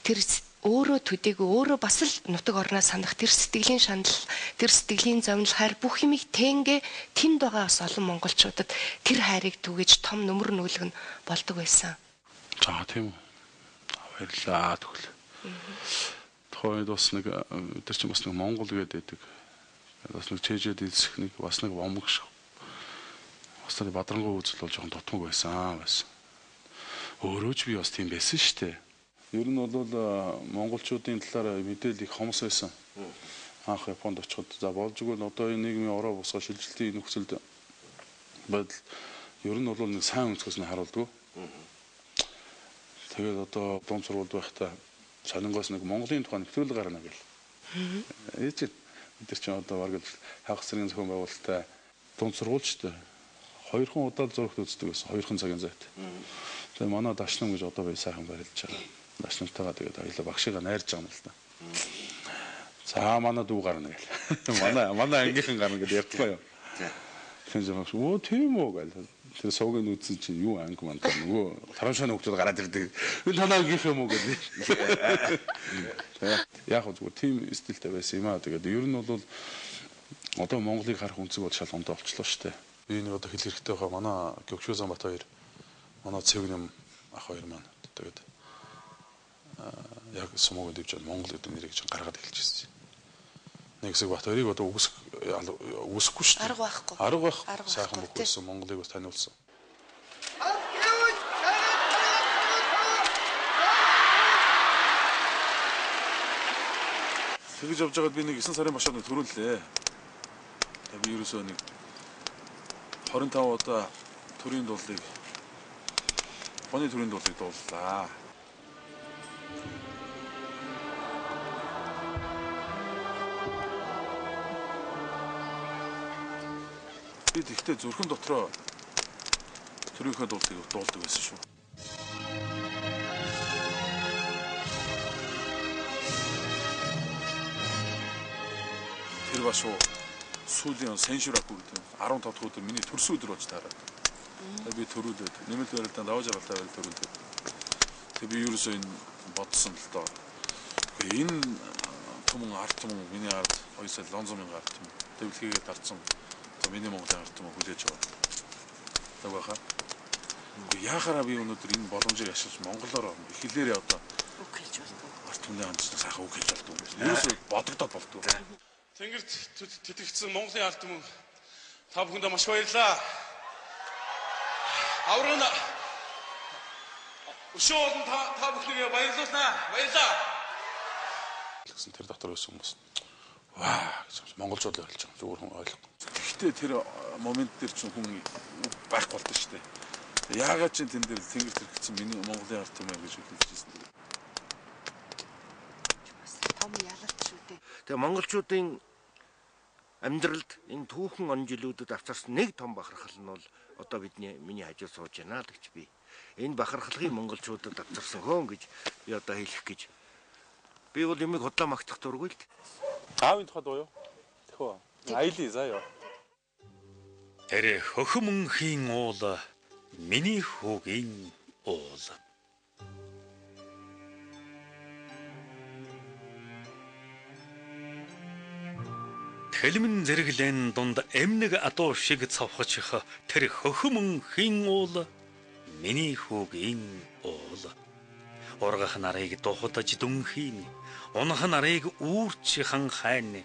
тэр өөрөө төдийгүй өөрөө бас л нутаг орноо санах тэр сэтгэлийн шанал, тэр сэтгэлийн зовнил хайр бүх юмыг тэнгээ тэнд байгаа бас олон монголчуудад тэр хайрыг түгэж том нөмөр нүүлгэн болдог байсан. За тийм үү. Баярлалаа тэгвэл. Тухайд бас нэг тэр чинь бас нэг Монгол гэдэг. Бас нэг чэжэд илсэх нэг бас нэг вомг шиг. Бас нэг бадрангуй үзэл бол жоохон дутмаг байсан. Өөрөө ч би бас тийм байсан шүү дээ. Ер нь бол монголчуудын талаар мэдээлэл их хомс байсан. Анх Японд очиход за болж игэл одоо энэ нийгмийн ороо босгоо шилжилтийн нөхцөлд байдал ер нь бол нэг сайн өнцгөөс нь харуулдаг. Тэгээд одоо дунд сургуульд байхдаа солонгоос нэг Монголын тухай нэвтрүүлэг гарна гэл. Ээж тэр чинь одоо баг хагас зэргийн зохион байгуулалттай дунд сургуульчтай 2 хон удаа зурагт үздэг байсан. 2 хон цагийн зайд. Тэгээд манай дашнам гэж одоо би сайхан барилж байгаа. Дашнамтайгаа тэгээд аялаа багшигаа найрж байгаа юм л да. За манай дүү гарна гэл. Манай ангийнхан гарна гэж ярьдгаа юу. Тэгэхээр оо тийм үү гэл. Тэр суугийн үзсэн чинь юу анги манд нөгөө тарамшааны хүмүүс гараад ирдэг. Энэ танаа ангийнх юм уу гэдэг. Яг зүгээр тийм стилтэй байсан юм аа. Тэгээд ер нь бол одоо Монголыг харах үнцэг бол шал ондоо болчлоо шүү дээ. Би нэг одоо хэл хэрэгтэй байгаа манай Гөгшөөзан Бат хоёр манай цэгнэм ах хоёр маань тэгээд яг сумог дэвж Монгол гэдэг нэрийг чинь гаргаад эхэлчихсэн. Нэг хэсэг Бат хоёрыг одоо үсэхгүй шүү дээ. Арга байхгүй. Сайхан бүхэлсэн Монголыг бас таниулсан. Тэгж явж байгаад би нэг 9 сарын машиныг төрүүллээ. Тэгээд би ерөөсөө нэг 25 удаа төрийн дуулыг Оны төрийн дуулыг дууллаа. Би тэгтээ зүрхэн дотроо төрийнхөө дуулыг дуулдаг байсан шүү. Тэр башуу сүүлийн сеншураку гэдэг 15 дахь өдөр миний төрсөн өдөр болж таараад. Би төрүүлээд нэмэлт барилдаанд давж авалтай байл төрүүлээд. Тэгээ би ерөөсөө энэ бодсон л доо. Энэ түмэн арт түмэн миний ард хоёсоо Лонзомын арт түмэн төвлөгийг дарцсан. Одоо миний Монголын арт түмэн хүлээж аваад. Тавгаха. Яахаараа би өнөөдөр энэ боломжийг ашиглаж монголоор их хэлээрээ одоо үг хэлж болдог. Арт түмний анцсан сайхан үг хэлж болдог юм байна. Ерөөсөө бодогдоод болдог. Тэнгэрт тэтгэгдсэн Монголын арт түмэн та бүхэндээ маш баярлалаа. Аврын өшөөлн та бүхнийг баярлуулнаа. Баярлалаа. Гэсэн тэр дотор байсан хүмүүс. Ваа гэж монголчууд л ойлж байгаа. Зүгээр хүн ойлгохгүй. Гэхдээ тэр момент дээр ч хүн байхгүй болдсон шүү дээ. Яагаад ч тэн дээр тэнгэр тэрэгцсэн миний Монголын арт түмэн гэж хэлжсэн. Том ялалт шүү дээ. Тэгээ монголчуудын амьдралд энэ түүхэн он жилүүдэд авчирсан нэг том бахархал нь бол одоо миний хажуу сууж байна л гэж би. Энэ бахархлагыг монголчуудад авчирсан хөөн гэж би одоо хэлэх гэж. Би бол юмыг худлаа магтах дургүй л. Аавын тухайд уу? Тэхөө. Айлий заяа. Тэр хөхмөнхийн уул миний хүүгийн уул. Хэлмэн зэрэглэн дунд эмнэг адуу шиг цавхачих тэр хөхмөнхийн уул миний хүүгийн уул. Ургах нарыг духадаж дүнхийн, унах нарыг үүрч хайн,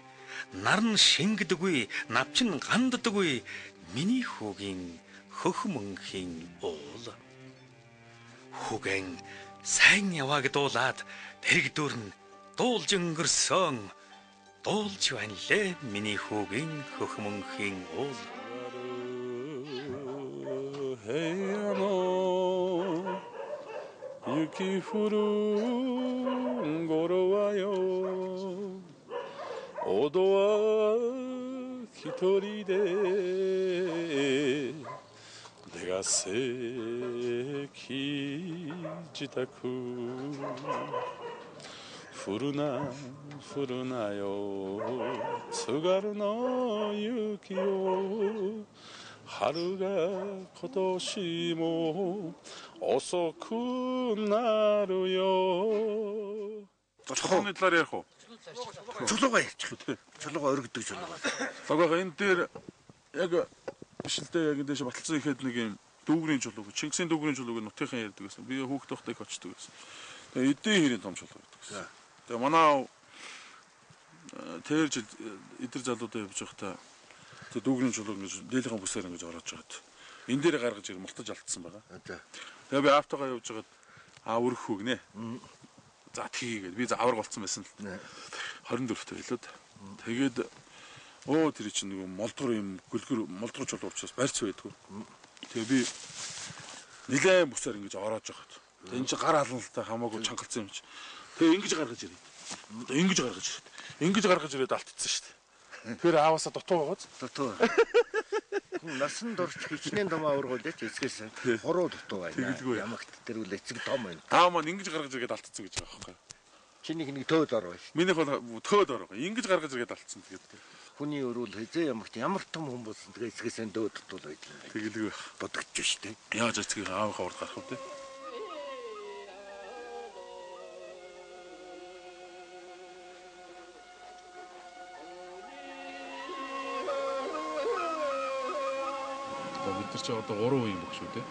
нарн шингдэггүй, навчин ганддаггүй миний хүүгийн хөхмөнхийн уул. Хүүгэн сайн яваа гэдуулаад тэрэгдүрн дуулж өнгөрсөн. Дуулж байна лээ миний хүүгийн хөхмөнхийн уул. Yuki furu goro wa yo Odo wa hitori de Degaseki jitaku Furuna yo Tsugaru no yuki yo Haru ga kotoshi mo 遅くなるよ Чулууны талаар ярих уу? Чулуугаа ярьчих. Чулуугаа өргөдөг чулуугаа. Логоо энэ дээр яг бишлдээ яг энэ дэше баталсан ихэд нэг юм дүүгрийн чулуу, Чингисийн дүүгрийн чулууг нутгийнхаа ярьдаг гэсэн. Би хүүхд байхдаа их очдөг гэсэн. Тэгээ эдийн хэрийн том чулуу гэдэг гэсэн. Тэгээ манай тэр жил эдэр залуудаа явж байхдаа тэр дүүгрийн чулуу ингэж дээлхэн бүсээр ингэж ороод жагаад энэ дээр гаргаж ир мултаж алдсан байгаа. Тэгээ би автогаа явж байгаад өрөх хүүгнэ. За тгийгээд би авраг болцсон байсан л. 24-т байлоо. Тэгээд тэр чинь нэг молдгор юм гөлгөр молдгор чулуу учраас барьц байдгүй. Тэгээ би нилээн бүсээр ингэж ороож байгаад. Тэгээ энэ чинь гар алналтай хамаагүй чангалцсан юм чи. Тэгээ ингэж гаргаж ирээ. Ингэж гаргаж ирээ. Ингэж гаргаж ирээд алдчихсан шүү дээ. Тэр ааваасаа дутуу байгааз. Дутуу. Насан дурч хичнээн том аваргуулж эцгээс хуруу дутуу байна. Ямагт тэр үл эцэг том байна. Маань ингэж гаргаж ирээд алдчихсан гэж байгаа байхгүй. Чинийх нэг төөд ороо. Минийх бол төөд ороо. Ингэж гаргаж ирээд алдчихсан тэгээд. Хүний өрөөл хэзээ ямагт ямар том хүн болсон тэгээ эцгээсээ дөөд дутуул байдлаа. Тэгэлгүй бодогдож штэ. Яаж эцгийг аавынхаа урд гарах вэ? Бид нар ч одоо 3 үеийн бүх шүү дээ.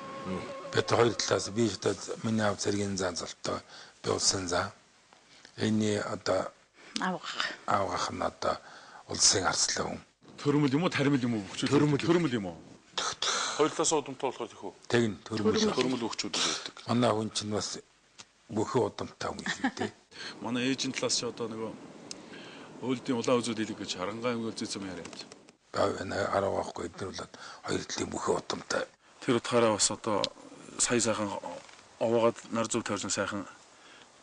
Бид хоёр талаас би одоо миний аав цэргийн зан залтаа би улсын зан. Энэ одоо аавгах нь одоо улсын арслан хүн. Төрөмөл юм уу, таримл юм уу бүгч? Төрөмөл юм уу? Хоёр талаас удамтай болохоор тэхүү. Тэгнь төрөмөл өгчүүд байдаг. Манай хүн чинь бас бүхэн удамтай хүн шүү дээ. Манай ээжийн талаас ч одоо нөгөө өлдийн улаан үзүүд хэлэг гэж харангаа өнгөл зүйцэм яриад. Аравахгүй эднэрлээд хоёр талын бүхэн удамтай. Тэр утгаараа бас одоо сая сайхан овоогод нар зүв тавьж сайхан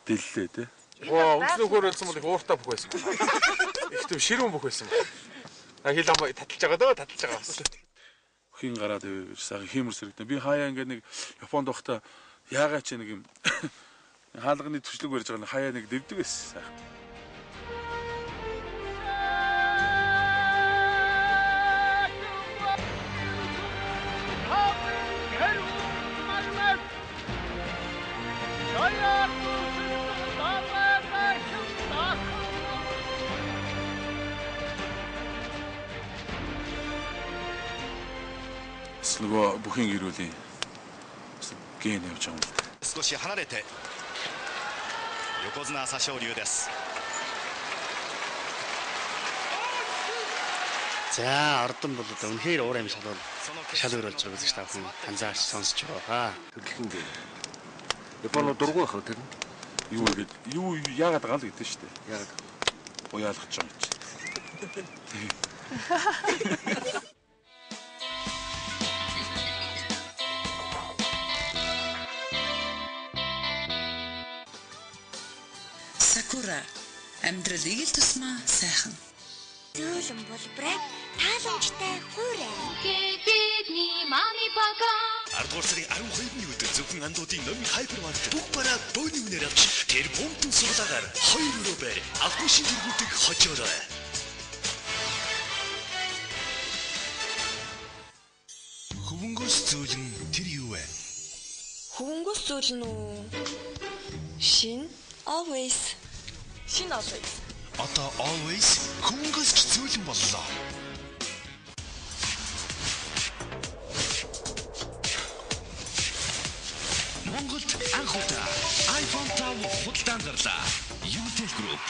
дэллээ те. Өнцлөө хөөрөлсөн бол их ууртаа бүх байсан. Их төв ширүүн бүх байсан. Хил ам таталж байгаа бас. Хин гараад гэж сайхан хиймэр сэрэгдэн. Би хаяа ингээд нэг Японд байхдаа яагаад ч нэг юм хаалганы төшлөг барьж байгаа хаяа нэг дэвдэг байсан сайхан. Нөгөө бүхэн гэрүүлийн ген явж байгаа юм. 少し離れて横綱朝青龍です。 За ордон бол одоо үнэхээр уур амьсгал бол шал өрөөлж байгаа гэж таах хүн анзаарч сонсч байгаа. Төрөлхөн гээ. Японо дургу хаа тэр. Юу гэдэг юу яагаад гал гэдэг шүү дээ. Яагаад уяалгаж байгаа юм чи. Сакура амьдрал ийг л тусмаа сайхан. Зөөлөн болбрыг тааламжтай хуурай. Бидний мами папа. 12 сарын 12-ны өдөр зөвхөн андуудын номын хайпермаркет бүх бараа бөөний үнээр авч тэр бомтон сурлагаар 2 өрөө байр авто шин зэргүүдийг хожоорой. Хөвөнгөс зөөлөн тэр юу вэ? Хөвөнгөс зөөлөн үү? Шин always. Шин always. Одоо always хөвөнгөс зөөлөн боллоо. Монголд анх удаа iPhone 5 худалдан гарлаа. Utel Group.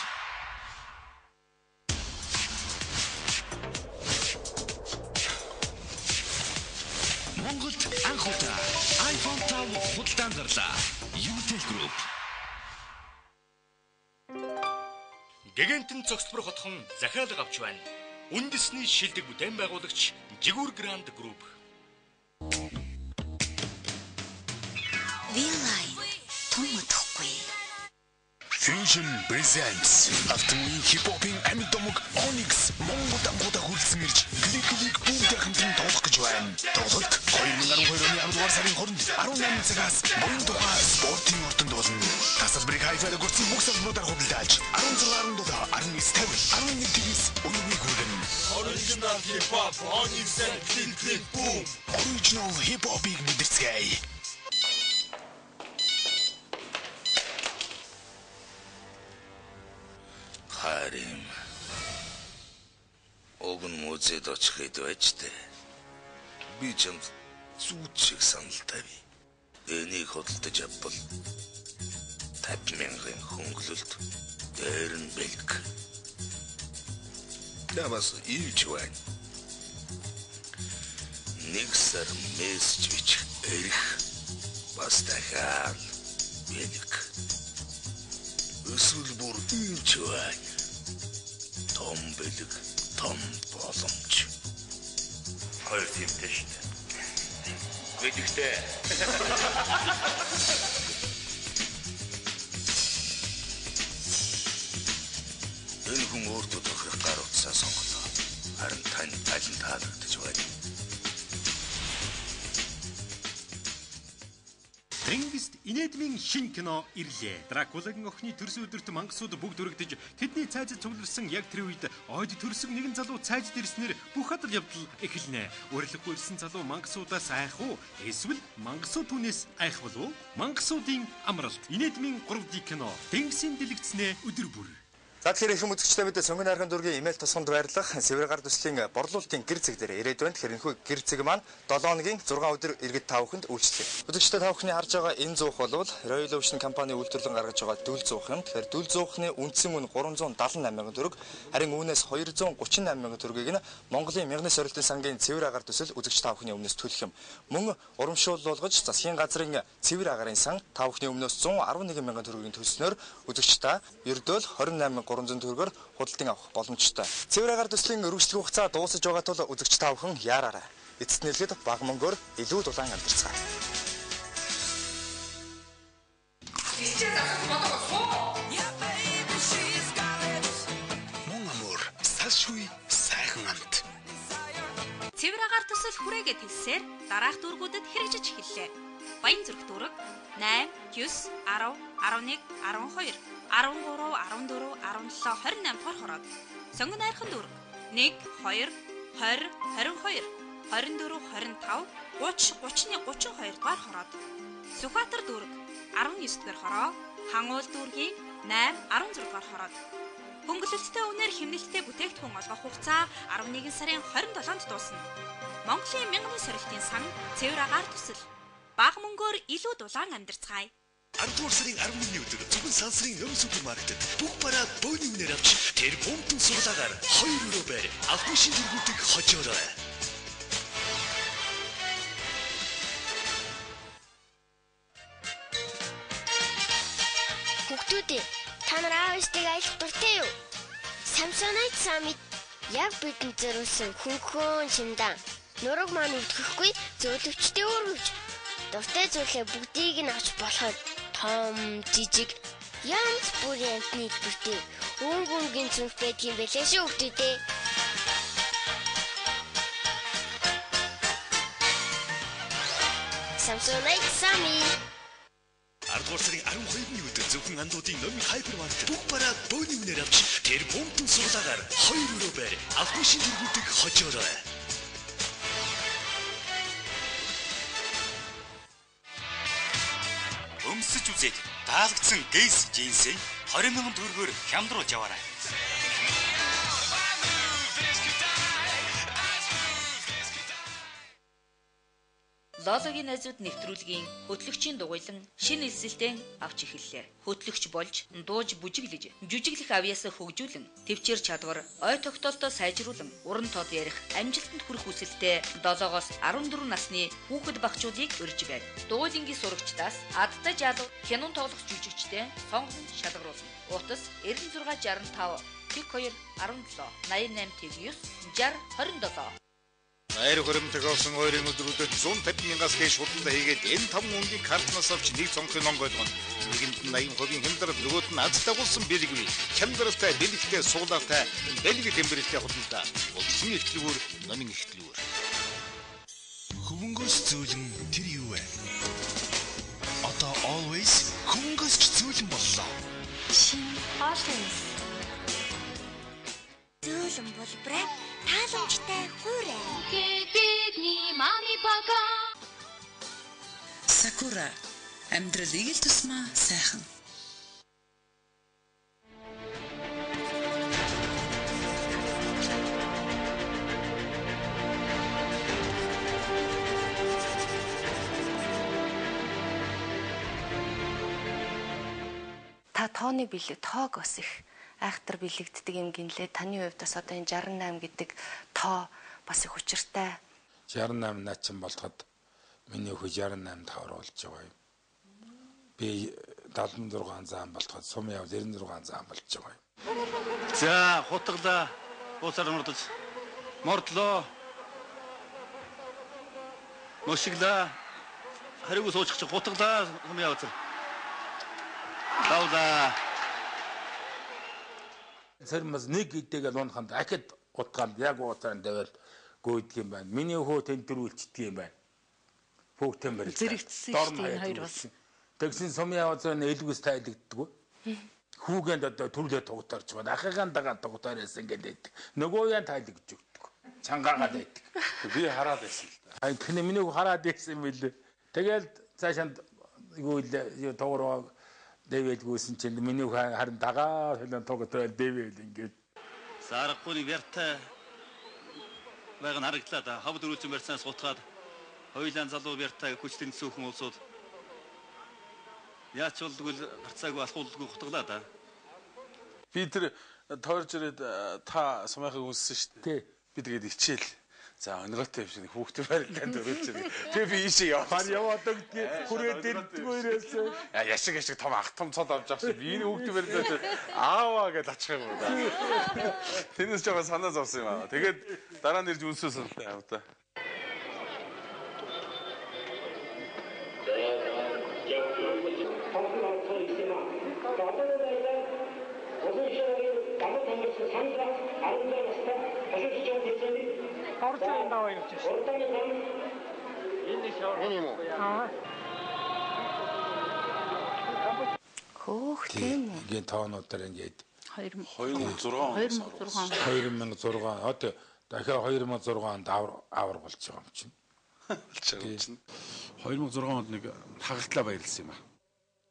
Монголд анх удаа iPhone 5 худалдан гарлаа. Utel Group. Гэгэнтэн цогцбор хотхон захиалга авч байна. Үндэсний шилдэг бүтээн байгуулагч Жигүүр Гранд Групп. Вилай томотхгүй. Fusion presents автомобиль хипхопын амьдмаг Onyx Монгол ангуудаа хүрэлцэн ирж клик бүгд хамтран тоглох гэж байна. Тоглолт 2012 оны 10 дугаар сарын 20-нд 18 цагаас буян тухай спортын ордонд болно. Тасалбарыг хайфаар гүрсэн бүх салбаруудаар худалдааж 16 11 тэгээс өнөгийг хүргэн. Original hip hop Onyx and click boom. Original hip hop-ийг мэдэрцгээе. Харин огн музейд очиход байж тээ. Би чамд зүүд шиг санал тавь. Энийг хөдөлтөж авбал 50,000 хөнгөлөлт дээр нь бэлг. Табас ийж байна. Нэг сар мессеж бичих эрх бас дахиад бэлг. Эсвэл бүр ийж байна. Том бэлг, том боломж. Хоёр тимтэй шүү дээ. Мэдэгтэй. Энэ хүн өөртөө тохирох гар утсаа сонголоо. Харин тань аль нь таалагдж байна. Тэнгист инэдмийн шин кино ирлээ. Дракулагийн охины төрсөн өдөрт мангасууд бүгд өргөдөж тэдний цайзад цугларсан яг тэр үед ойд төрсөн нэгэн залуу цайзад ирснээр бүх хадал явдал эхэлнэ. Урилахгүй ирсэн залуу мангасуудаас айх уу? Эсвэл мангасууд түүнээс айх болов уу? Мангасуудын амралт. Инэдмийн 3D кино. Тэнгисийн дэлгэцнээ өдөр бүр. За тэгэхээр их үзэгчдээ бид Сонгон найрхан дүүргийн имэйл тусганд баярлах Сэвэргар төслийн борлуулалтын гэр зэг дээр ирээд байна. Тэгэхээр энэхүү гэр зэг маань 7 хоногийн 6 өдөр иргэд таавахынд үйлчлэв. Үзэгчдээ таавахны харж байгаа энэ зуух бол Royal Ocean компани үйлдвэрлэн гаргаж байгаа дүл зуух юм. Тэгэхээр дүл зуухны үндсэн үн 378,000 төгрөг, харин үүнээс 238,000 төгрөгийг нь Монголын мянганы сорилтын сангийн цэвэр агаар төсөл үзэгч таавахны өмнөөс төлөх юм. Мөн урамшуулуулгаж засгийн газрын цэвэр агарын сан таавахны өмнөөс 111,000 төгрөгийн төлснөөр үзэгч та ердөөл 28,300 төгрөгөөр худалдан авах боломжтой. Цэвэр агаар төслийн өргөжлөх хугацаа дуусаж байгаа тул үзэгч та бүхэн яараарай. Эцэст нэлээд бага мөнгөөр илүү дулаан амьдарцгаая. Мөн амур салшгүй сайхан амт. Цэвэр агаар төсөл хүрээгээ төлсөөр дараах дүүргүүдэд хэрэгжиж эхэллээ. Баян зүрх дүүрэг 8, 9, 10, 11, 12 13, 14, 17, 28 дугаар хороод. Сонгон найрхан дүүрэг 1, 2, 20, 22, 24, 25, 30, 30-ны 32 дугаар хороод. Сүхбаатар дүүрэг 19 дугаар хороо. Хангуул дүүргийн 8, 16 дугаар хороод. Хөнгөлөлттэй үнээр хэмнэлттэй бүтээгдэхүүн олгох хугацаа 11 сарын 27-нд дуусна. Монголын мянганы сорилтын сан цэвэр агаар төсөл. Бага мөнгөөр илүү дулаан амьдарцгаая. 10 сарын 11-ний өдөр зөвхөн сансрын Нөм супермаркетд бүх бараа бөөний үнээр авч тэр бомбын сурлагаар 2 өрөө байр автобусны дөрвүүдийг хожоорой. Хүүхдүүдээ та нар аавыштайг аялах дуртай юу? Samsonite Summit яг бидэнд зориулсан хөнгөн чимдан. Нураг маань өвдөхгүй зөөлөвчтэй өргөж. Дуртай зүйлээ бүгдийг нь авч болоход том, жижиг, янз бүрийн амтны бүртээ өнгөнгийн зүнх байдгийн байлээ шүү хүүхдүүдээ. Samsonite Summit 10 сарын 12-ны өдөр зөвхөн андуудын Номи хайпермаркет бүх бараа бөөний үнээр авч тэр бомбын сурлагаар 2 өрөө байр автобусны дөрвүүдийг хожоорой. Өмсөж үзээд даалгдсан Гейс джинсээ 20,000 төгрөгөөр хямдруулж аваарай. Лологийн найзууд нэвтрүүлгийн хөтлөгчийн дугуйлан шинэ элсэлтэн авч эхэллээ. Хөтлөгч болж дууж бүжиглэж, жүжиглэх авьяас хөгжүүлэн, төвчээр чадвар, ой тогтоолтоо сайжруулан, уран тод ярих, амжилтанд хүрэх хүсэлтэй 7-оос 14 насны хүүхэд багчуудыг урьж байна. Дугуйлангийн сурагчдаас адтай жалуу хянун тоглох жүжигчтэй сонгон шалгаруулна. Утас 9665 12 17 88 9 60 27. Найр хөрөмтөг авсан ойрын өдрүүдэд 150,000-аас дээш худалдаа хийгээд энэ 5 мөнгөний картнаас авч нэг цонхын онгойлгоно. Нэгэнд нь 80% хямдрал, нөгөөд нь аз дагуулсан бэлгүй. Хямдралтай, бэлэгтэй, суулаатай, бэлэг тэмбэрэлтэй худалдаа. Улсын ихтлүүр, номын ихтлүүр. Хөвөнгөс зөөлөн тэр юу вэ? Одоо always хөвөнгөсч зөөлөн боллоо. Шин always. Зөөлөн бол брэд тааламжтай хуурай. Бидний мами папа. Sakura амьдрал ийг л тусмаа сайхан. тооны бэлэг тоог бас их айхтар бэлэгддэг юм гинлээ. Таны хувьд бас одоо энэ 68 гэдэг тоо бас их учиртай. 68 наачин болгоход миний хүү 68 тавар болж байгаа юм. Би 76 зам болгоход сум яв 96 зам болж байгаа юм. За хутглаа. Буусаар мордож. Мордлоо. Мошиглаа. Харигу суучих хутглаа сум яв зэрэг. Лауда. Сэрмэс нэг идээг луунханд ахид утгаал яг уутаан дэвэл гүйдэг юм байна. Миний хөө тэнтрүүлчдэг юм байна. Хүүхдэн барил. Зэрэгцсэн шүү дээ хоёр бас. Тэгсэн сум яваад элгүүс тайлагддаг. Хүүгэнд одоо төрлөө тугтарч байна. Ахыгаан дагаа тугтаарээс ингээд байдаг. Нөгөө ян тайлагдж өгдөг. Чангаагаад байдаг. Би хараад байсан л да. Ай тэний миний хараад байсан юм билээ. Тэгэл цаашаа юу тоороо дэвэлгүйсэн чинь миний харин дагаа хэлэн тогтоол дэвэл ингээд. Сарахгүй вэртэ вэгэн харагдлаа да. Хавд өрүүлсэн барьснаас гутгаад хоёулаан залуу вэртэ хүчтэн сүүхэн улсууд яач болдгол гарцаагүй алхуулдаггүй гутглаа да. Би тэр тойрж ирээд та сумайхыг үзсэн шүү дээ. Би тэгээд ичээл. За өнгөтэй юм шиг хүүхдээ барилдаанд өрүүлж ирээ. Тэгээ би ийшээ яваад хүрээд ирдэггүй ирээсээ. Яшиг том ах том цол авч авсан. Би энэ хүүхдээ барилдаанд ааваа гэж ачих юм да. Тэрнээс жоо санаа зовсон юм аа. Тэгээд дараа нь ирж үнсөөсөн л та. Орцоо даваа явж байна. Энэ шавар. Энэ юм уу? Аа. Хөөх тийм үү. Гээ тоонуудаар ингээд 2006 одоо дахиад 2006 онд авар болж байгаа юм чинь. Болж байгаа юм чинь. 2006 онд нэг хагалтлаа баярлсан юм аа.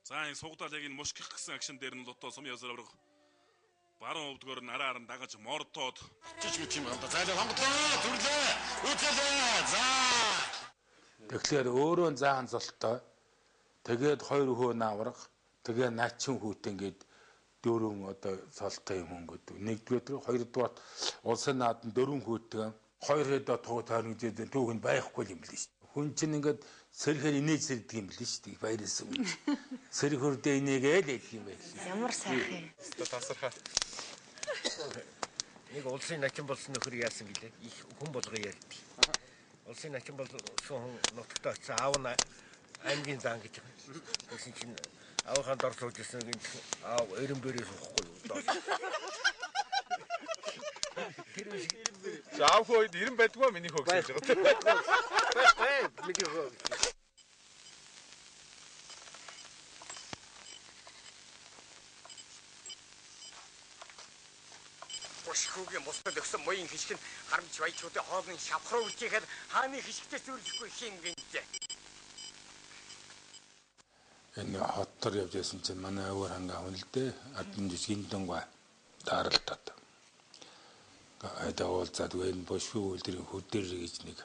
За энэ сугдаал яг энэ мушгих гэсэн акшн дээр нь лото сум язар аврах. Баруун өвдгөр нь араар нь дагаж мордоод чич мэт юм хамта зайлаа хонглоо зүрлээ үтэлээ за тэгэхээр өөрөө заан золтой тэгээд хоёр хөө нааврах тэгээ наачин хүүт ингээд дөрөв одоо цолтой юм өнгөд нэгдүгээр хоёрдугаар улсын нааданд дөрөв хүүтгэн хоёр хэдэ таарна гэдэг түүхэнд байхгүй юм билээ шүү. Хүн чинь ингээд сэрхээр инээж сэрдэг юм билээ шүү. Баярлсан. Сэрхөрдөө инээгээл хэлэх юм байл. Ямар сайхан юм. Тасархаа. Нэг улсын начин болсон нөхөр яасан гэлээ. Их хүн болгоо ярьдаг. Улсын начин болсон хүн нутагтаа очиж аав нь аймгийн зан гэж байгаа. Тэгсэн чинь аавынхаа дор сууж ирсэн гин аав эрен бэрээс уухгүй юу. Аав хойд эрен байдгүй миний хөө гэж байгаа. Миний хөө. Бушхүүгийн мустад өгсөн моён хишг нь харамч баячуудын хоолны шавхруу үлжээхээр хааны хишгтээс зөвлөхгүй хин гинжээ. Энэ хоттор явж байсан чинь манай өвөр хангаа хүн л дээ. Адмын жижигэн дөнгөө даралтаад. Айдаа уулзаад энэ бушхүү үлдэрийн хөдөр гэж нэг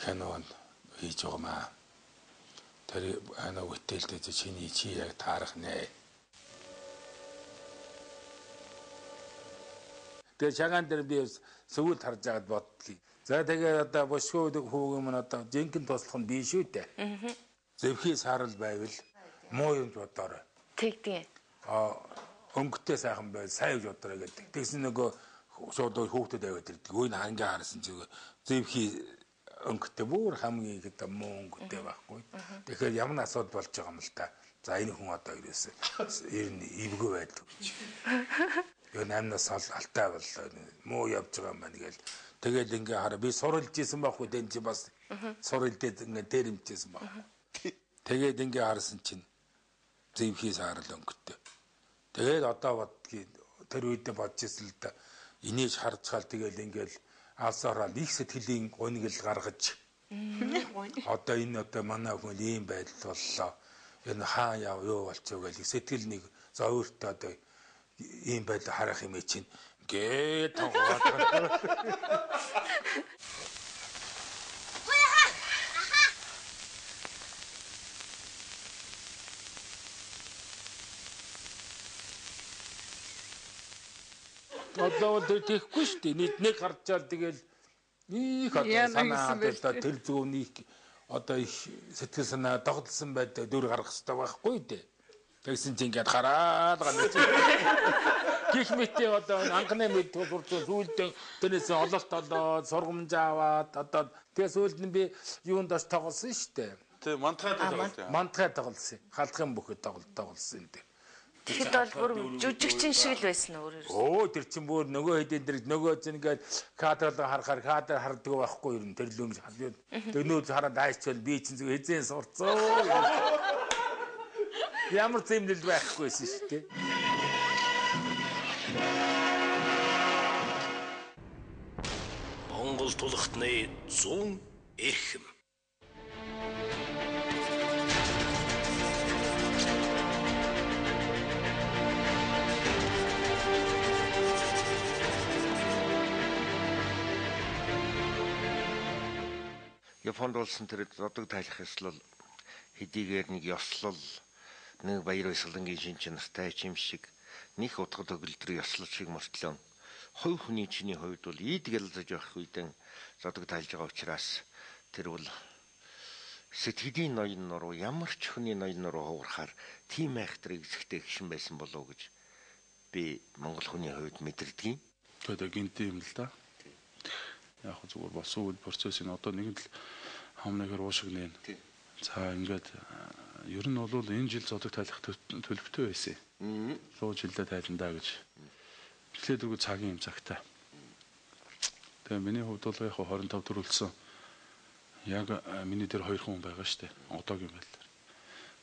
ханаа хийж байгаамаа. Тэр ана үтэлтэй чиний чи яг таарах нэ. Тэгээ чагаан дээр би сүүл харж байгаад боддгийг. За тэгээ одоо бушхүү хүүгийн мань одоо жинхэнэ туслах нь биш үү дээ. Зэвхий саарл байвал муу юм бодоорой. Тэгдэг. Өнгөтэй сайхан байл сайн гэж бодоорой гэдэг. Тэгсэн нөгөө шууд хүүхдэд аваад ирдэг. Өөний хангаа харсан чи зэвхий өнгөтэй бүр хамгийн ихэд муу өнгөтэй байхгүй. Тэгэхээр ямар асуудал болж байгаа юм л та. За энэ хүн одоо ерөөсөө ер нь ивгүй байдаг гэж. Юу намнаас алтай боллоо. Муу явж байгаа юм байна гээл. Тэгэл ингээ хараа би суралж исэн байхгүй дэн чи бас суралдээд ингээ дээрэмжсэн байхгүй. Тэгээд ингээ харсан чинь зэвхий саарл өнгөтэй. Тэгээд одоо бодгийн тэр үед бодож ирсэн л да. Инээж харцгаал тэгэл ингээл алсаараа их сэтгэлийн гонигл гаргаж. Одоо энэ одоо манай хүн ийм байдал боллоо. Энэ хаа яв юу болчихоо гэж сэтгэл нэг за өөртөө одоо ийм байдал харах юм чинь гээд тоогаад. Одоо бол тэр тийхгүй шүү дээ. Нэг харчаал тэгэл их одоо санаа одоо тэр зүүнийг одоо их сэтгэл санаа догтлсон байдаг дүр гаргах хэрэгтэй байхгүй дээ. Тэгсэн чинь ингээд хараад ганц. Гэх мэт одоо анхны мэд турцсан сүүлдээ тэрнээс ололт олоод сургамж аваад одоо тэгээс сүүлд нь би юунд бас тоглосон шүү дээ. Тэг мантгай тоглосон. Халдахын бүхэд тоглосон дээ. Тэгэхэд бол бүр жүжигчин шиг л байсан өөрөөр. Оо тэр чин бүр нөгөө хэдийн дээр нөгөө чинь ингээд кадрлыг харахаар кадр харддаг байхгүй юу тэр л юм халууд. Өнөө хараад айчвал би чинь зөв эзэн сурцоо. Ямар зэмлэл байхгүйсэн шүү дээ. Монгол тулхтны 100 эрхэм. Японд болсон тэр зодог тайлах ёслол хэдийгээр нэг ёслол нэг баяр баясгалангийн шинж чанартай юм шиг них утга төгөлдөр ёслол шиг мөртлөө хувь хүний чиний хувьд бол ийд гэлзэж явах үедэн зодог тайлж байгаа учраас тэр бол сэтгэлийн ноён руу ямар ч хүний ноён руу хуурахаар тийм айхтрыг эзэхтэй гişэн байсан болов гэж би монгол хүний хувьд мэдэрдэг юм. Тэгээд гинти юм л да. Яг зүгээр болсон үйл процессын одоо нэг л хамнаагаар уушгнэ. За ингээд ер нь бол энэ жил зодог тайлах төлөвтэй байсан. Луу жилдээ тайландаа гэж. Эхлээд үгүй цагийн юм цагтаа. Тэгээ миний хувьд бол яг 25 төрүүлсэн. Яг миний дээр 2 хүн байгаа штэ. Одоогийн байдлаар.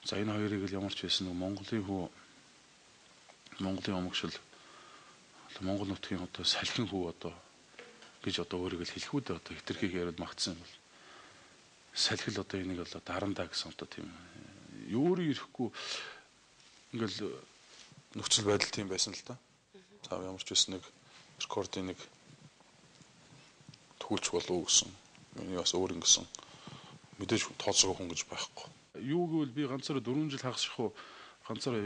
За энэ хоёрыг л ямар ч байсан нэг Монголын өмгшил Монгол нутгийн одоо салхин хүү одоо гэж одоо өөрийгөө хэлэхүүд одоо хитрхийг яриад магтсан бол салхил одоо энийг бол дарандаа гэсэн одоо тийм юурын ирэхгүй ингээл нөхцөл байдал тийм байсан л да. За ямар ч байсан нэг рекордын нэг төгөлч болов уу гэсэн. Миний бас өөр ингэсэн мэдээж тооцоог хүн гэж байхгүй. Юу гэвэл би ганцаараа 4 жил хагасрах уу ганцаараа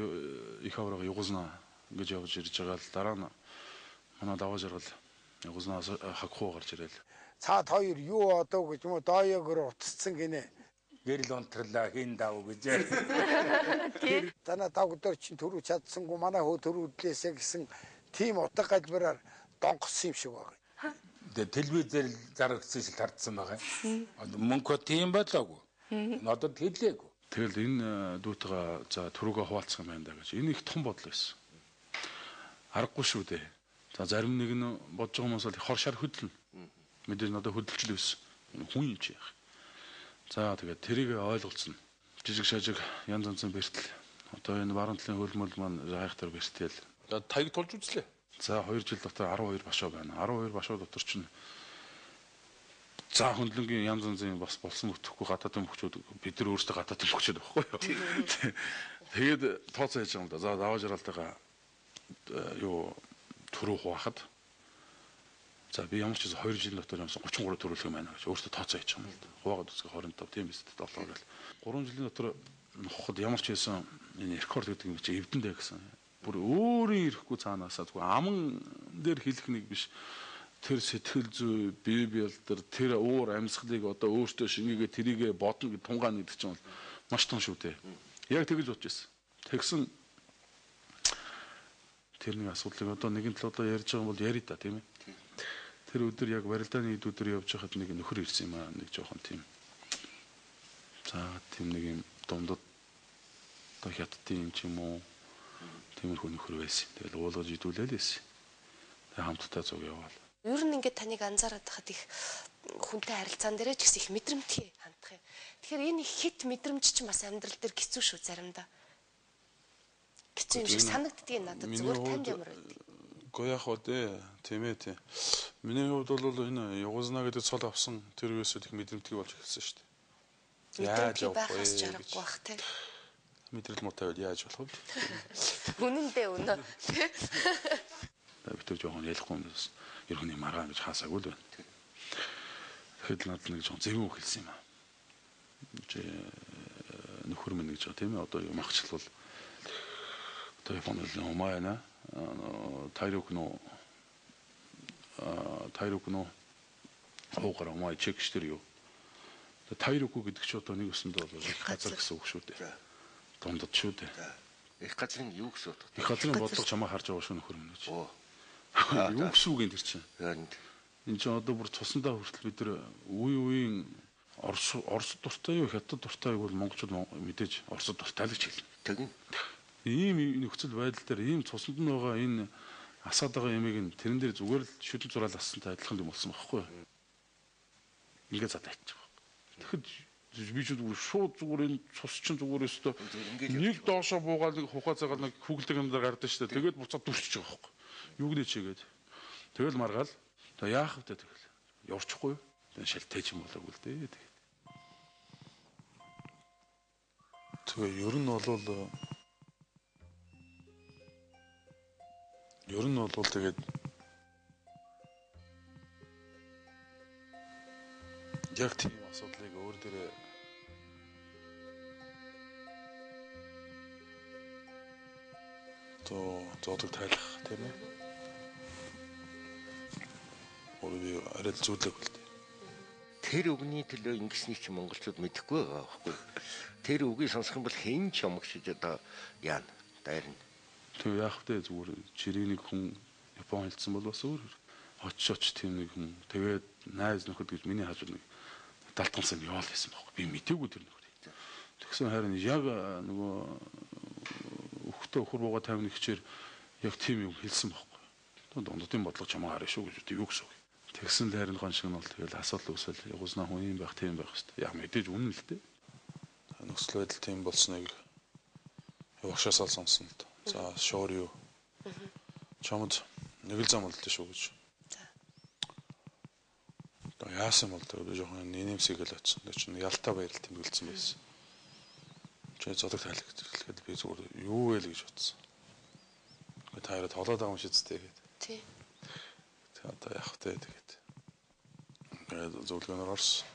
их авраага югузнаа гэж явж ирж байгаа л дараа нь манай даваа жаргал югузнаас хагхуу гарч ирэл. Цаад хоёр юу одоо гэж юм уу дооёогоор утцсан гинэ. Гэрэл унтрлаа хин дав гэж. Тэр танаа давгдор чин төрүү чадсангүй манай хөө төрүүлээсэ гэсэн тийм утга галбараар донгосон юм шиг байгаа. Тэгээ телевизээр зарагдсан шиг тардсан байгаа. Мөнгө тийм болоогүй. Надад хэлээгүй. Тэгэл энэ дүүтэйгээ за төрөөгөө хуваалцах юм байна да гэж. Энэ их том бодол байсан. Аргагүй шүү дээ. За зарим нэг нь бодож байгаа хүмүүс бол хор шар хөдлөн. Мэдээж надад хөдөлчл байсан. Хүн юм чи яах. За тэгээд тэрийг ойлголцсон. Жижиг шажиг янз янзын бэртэл. Одоо энэ баруун талын хөлмөл маань хайхтар бэртэл. За таяг тулж үзлээ. За 2 жил дотор 12 башаа байна. 12 башаа дотор чинь за хөндлөнгийн янз янзын бас болсон мөтөхгүй гадаадын мөчүүд бид нар өөрсдөө гадаадын мөчүүд байхгүй юу. Тэгээд тооцоо хийж байгаа юм да. За даваа жаргалтайгаа юу төрөө хуваахад за би ямар ч 2 жилийн дотор юмсан 33 төрүүлэх юм байна гэж өөртөө тооцоо хийж байгаа юм л да. Хуваагаад үзгээ 25 тийм биз дээ 7 гэл. 3 жилийн дотор нухад ямар ч байсан энэ рекорд гэдэг юм чи эвдэндээ гэсэн. Бүр өөрийн ирэхгүй цаанаасаа зүгээр аман дээр хэлэх нэг биш. Тэр сэтгэл зүй, бие биелдэр, тэр уур амьсгалыг одоо өөртөө шингээгээ тэрийгэ бодно гэж тунгаана гэдэг чинь бол маш том шүү дээ. Яг тэгэж бодож байсан. Тэгсэн тэр нэг асуудлыг одоо нэгэн тал одоо ярьж байгаа юм бол яри та тийм ээ. Тэр өдөр яг барилдааны ид өдөр явж байхад нэг нөхөр ирсэн юм аа нэг жоохон тийм. За тийм нэг юм дундад одоо хятадын юм ч юм уу тиймэрхүү нөхөр байсан. Тэгэл уулгаж идүүлээ л байсан. Тэгээ хамтдаа зуг яваал. Ер нь ингээд таныг анзаараад хахад их хүнтэй харилцаан дээрээ ч гэсэн их мэдрэмтгий хандах юм. Тэгэхээр энэ хит мэдрэмж чинь бас амьдрал дээр хэцүү шүү заримдаа. Хэцүү юм шиг санагддгийг надад зүгээр танд ямар байдаг. Гэхдээ яг хоо тийм ээ тийм. Миний хувьд бол энэ югузнаа гэдэг цол авсан тэр үеэс их мэдрэмтгий болж эхэлсэн шүү дээ. Яаж явах вэ гэж бах тийм. Мэдрэл муутай байл яаж болох вэ? Үнэндээ өнөө. Битүү жоохон ялахгүй юм бас. Ер нь маргаан гэж хаасаагүй л байна. Тэгэхэд надад нэг жоохон зэвүүн хэлсэн юм аа. Нөхөр минь гэж байгаа тийм ээ. Одоо юм ахчлал одоо Японд л умаана. Тайрок но Тайрук нөө хуугаар маа чекчтэр юу. Тайрук гэдэг ч одоо нэг өсөндөө бол их газар гэсэн үг шүү дээ. Дундад шүү дээ. Их газрын юу гэсэн үг? Их газрын бодлого чамаа харж байгаа шүү нөхөр минь. Оо. Юу гэсэн үг энэ чинь? Энд чинь одоо бүр цусандаа хүртэл бид нар үеийн Оросд дуртай юу хятад дуртай юу бол монголчууд мэдээж Оросд дуртай л гэж хэлнэ. Тэгнь. Ийм нөхцөл байдал дээр ийм цусанд нь байгаа энэ асаад байгаа ямиг нь тэрэн дээр зүгээр л шүлэн зураал ассантай адилхан юм болсон байхгүй юу? Ингээд зад айтчих. Тэгэхэд би ч шууд зүгээр энэ цус чинь зүгээр өстө нэг доошо буугаад нэг хухаа цагаал нэг хүүгэлдэг юм дээр гардаг шүү дээ. Тэгээд буцаад дүрсчих байгаа байхгүй юу? Юу гэнэ чигээд. Тэгэл маргаал. За яах вэ тэгэл. Явчихгүй юу? Тэгээ шалтгааж юм болоогүй л дээ. Тэгээ ер нь бол тэгээд яг тийм асуудлыг өөр дээрээ зодог тайлах тийм ээ. Өөрөөр арай зүйлэг бол дээ. Тэр үгний төлөө ингэснийг чи монголчууд мэдэхгүй байгаа байхгүй. Тэр үгийг сонсох юм бол хэн ч юмгшиж одоо яана дайрна. Тэг яах вэ зүгээр чирийн нэг хүн Япон хэлсэн бол бас өөр очиж тийм нэг хүн тэгээд найз нөхөд гэж миний хажууд нэг далтгансан яваал байсан байхгүй. Би мтэггүй тэр нөхөр. Тэгсэн харин яг нөгөө өхтөө өхөр бууга тавьны хичээр яг тийм юм хэлсэн байхгүй. Дундын бодлого чамаа хараа шүү гэж юу гэсэн үг. Тэгсэн л харин гон шиг нь бол тэгэл асуудал үүсэл ягууснаа хүн юм байх тийм байх хэвээр. Яг мэдээж үнэн л дээ. Нөхцөл байдал тийм болсныг явагшаасаа сонсон л доо. За шуур юу. Чамд нэг л зам болтой шүү гэж. За. Одоо яасан бол тэр жоохон нэмсэгээл очсон. Тэр чинь ялтаа баярал тэмдэглэсэн байсан. Чи зодог тайлхад би зүгээр юу вэ л гэж бодсон. Та хараа тоглоод байгаа юм шигтэй гэдэг. Тий. Тэгээ одоо яах вэ тэгээд. Тэгээд зөвлөгөөнөөр орсон.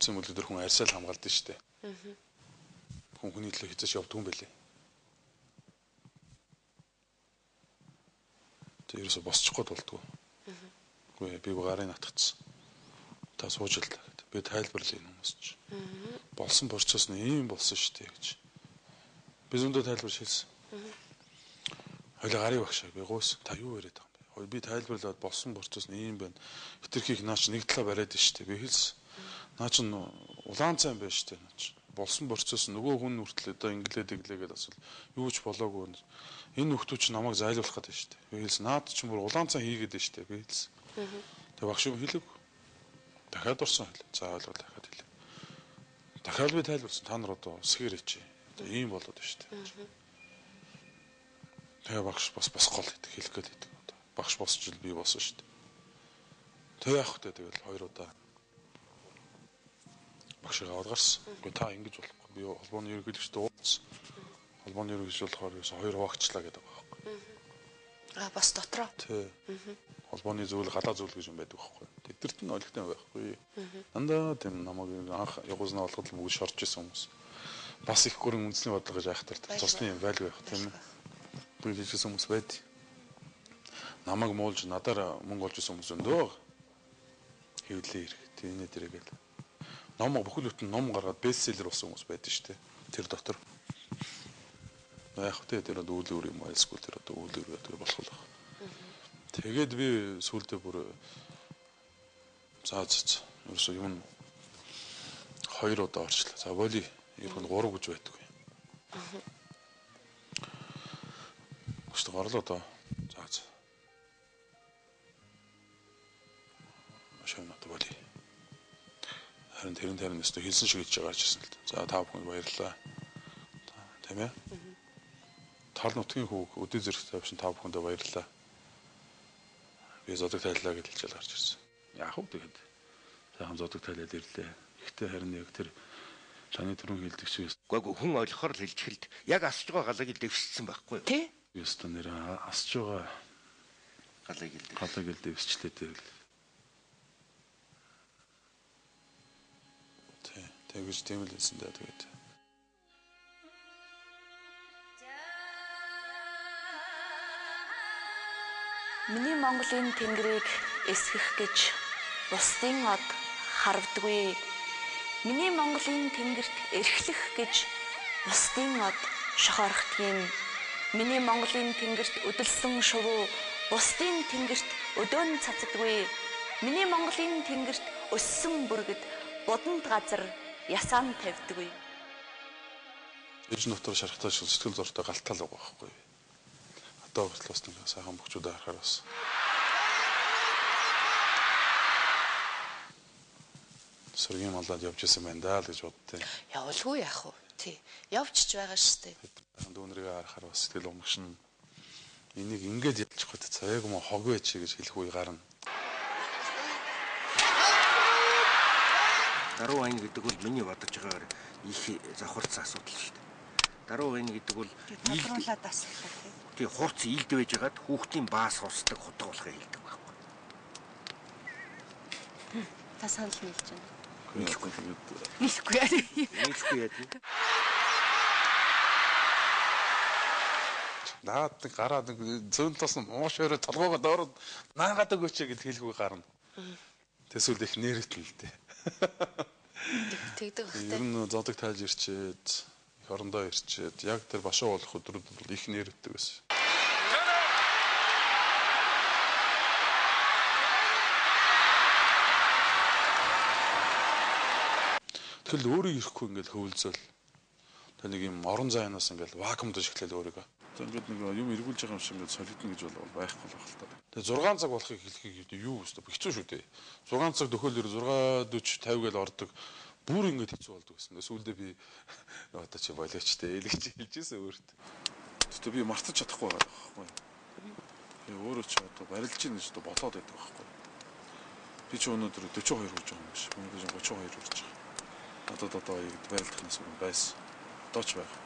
Цэм өдөр хүн арьсаал хамгаалдаг шүү дээ. Хүн хүний төлөө хязгаарч явдаг юм байлээ. Тэр ерөөсө босчихгүй болдгоо. Үгүй би гарын натгацсан. Та сууж л та гэдэг. Би тайлбарлая энэ хүмүүс чинь. Болсон процесс нь ийм болсон шүү дээ гэж. Би зөндөө тайлбарч хэлсэн. Хойлоо гарын багшаа би гуйс та юу яриад байгаа юм бэ? Би тайлбарлаад болсон процесс нь ийм байна. Хитрхийг наач нэг талаа бариад шүү дээ. Би хэлсэн. Наа чин улаан цай байна шүү дээ. Наа чин болсон процесс нөгөө хүн хүртэл одоо инглээгээд асуул юу ч болоогүй. Энэ нөхдүүд ч намайг зайлуулах гэдэг шүү дээ. Би хэлсэн. Наад чинь бүр улаан цай хийгээд байна шүү дээ. Би хэлсэн. Тэгээ багш юу хэлэв? Дахиад орсон хэл. За ойлголоо дахиад хэлээ. Дахиад би тайлбарсан. Та нар одоо сэхэр ичээ. Одоо ийм болоод байна шүү дээ. Тэгээ багш бас босгоол гэдэг хэлэх гээд байдаг. Багш босч ил би босон шүү дээ. Тэгээ явах гэдэг тэгэл хоёр удаа багшийг аваад гарсан. Гэхдээ та ингэж болохгүй. Би холбооны ерөнхийлөгчтэй уулзсан. Холбооны ерөнхийлөгч болохоор хоёр хуваагчлаа гэдэг байгаа байхгүй. Бас дотроо. Тий. Холбооны зүйл гадаа зүйл гэж юм байдаг байхгүй. Тэдэрт нь ойлгохтой байхгүй. Дандаа тийм намайг анх явуулснаа болгоод бүгд шорж исэн хүмүүс. Бас их гүрэн үндэсний бодлого гэж айхтар цусны юм байлгүй байх тийм ээ. Бүгд хэлсэн хүмүүс байд. Намайг муулж надаар мөнгө олж исэн хүмүүс өндөө. Хэвлээ ирэх. Тэний дээргээл. Ном бүхэл бүтэн ном гаргаад бестселлер болсон хүмүүс байдаг шүү дээ. Тэр дотор. Яг хөтэ тэр үйл өөр юм айлсгүй тэр одоо үйл өөр байдаг болох л байна. Тэгээд би сүултээ бүр заац. Ерөөсөө юм 2 удаа орчлаа. За воли ер нь 3 гэж байдаг. Өстө гарлоо доо. Заац. Машин надад воли. Харин тэрэн өстө хэлсэн шиг хийж гарч ирсэн л дээ. За та бүхэнд баярлалаа. Тийм ээ. Тал нутгийн хүүг өдөө зэрэг тавьсан та бүхэндээ баярлалаа. Би зодог тайллаа гэж хэлж гарч ирсэн. Яах вэ тэгэхэд? Сайхан зодог тайлаад ирлээ. Гэхдээ харин яг тэр таны түрүүн хэлдэг чигээс үгүй хүн ойлгохоор л хэлж хэлд. Яг асж байгаа галыг л дэвссэн байхгүй юу? Тий. Ёстой нэр асж байгаа галыг л дэвсчлээ дээр л. Тэгэж тийм л хэлсэн даа тэгээд. Миний Монголын тэнгэрийг эсгэх гэж бусдын од харавдаггүй. Миний Монголын тэнгэрт эрхлэх гэж бусдын од шохоорхдгийг. Миний Монголын тэнгэрт өдөлсөн шувуу бусдын тэнгэрт өдөөн цацдаггүй. Миний Монголын тэнгэрт өссөн бүргэд буданд газар ясаан тавьдаггүй. Ээж нутгаар шархтаа шиг сэтгэл зөртэй галтал байгаа байхгүй. Одоо хүртэл бас нэг сайхан бөхчүүд харахаар бас. Сөргийн малаад явж исэн байна даа л гэж боддیں۔ Явуулгүй яах вэ? Тий. Явчихж байгаа шүү дээ. Дүүнэрийг харахаар бас сэтгэл омгшин. Энийг ингэж ялчих гээд цааг юм хог байж гэж хэлэх үе гарна. Даруу айн гэдэг бол миний бодож байгаагаар их завхарцсан асуудал шүү дээ. Даруу айн гэдэг бол тодруулаад асуулаа тийм. Тэгээ хурц ийд байж байгаад хүүхдийн баас хусдаг хутга болохыг хэлдэг байхгүй. Та санал нийлж байна. Нийлэхгүй яа. Нийлэхгүй яа. Наад нэг гараад нэг зүүн тос мууш өрөө толгоогоо доороо наагаад өгөөч гэж хэлэхгүй гарна. Тэсүүл их нэрэтэн л дээ. Тэгдэг багтай. Ер нь зодог тааж ирчээд, их орондоо ирчээд, яг тэр башуу болох өдрүүд бол их нэрэтдэг байсан. Тэгэл өөрөө ирэхгүй ингээд хөвөлзөөл. Тэг нэг юм орон зайнаас ингээд вакуумд шиглэл өөрийгөө. Тэг ингээд нэг юм эргүүлж байгаа юм шиг ингээд солидно гэж бол байхгүй л байна л та. Тэг 6 цаг болохыг хэлхийг юу өстө хэцүү шүү дээ. 6 цаг төхөөлөөр 6:40 50 гээл ордог. Бүр ингээд хэцүү болдог гэсэн. Сүүлдээ би одоо чи болооч дээ л гэж хэлж ирсэн өөрт. Тэгтээ би мартаж чадахгүй байгаа байхгүй. Би өөрөө ч одоо барилж ийн гэж бодоод байдаг байхгүй. Би ч өнөөдөр 42 хүрч байгаа юм биш. Өнөөдөр 32 хүрч байгаа. Одоо барилдахнаас өмнө байсан. Одоо ч байгаа.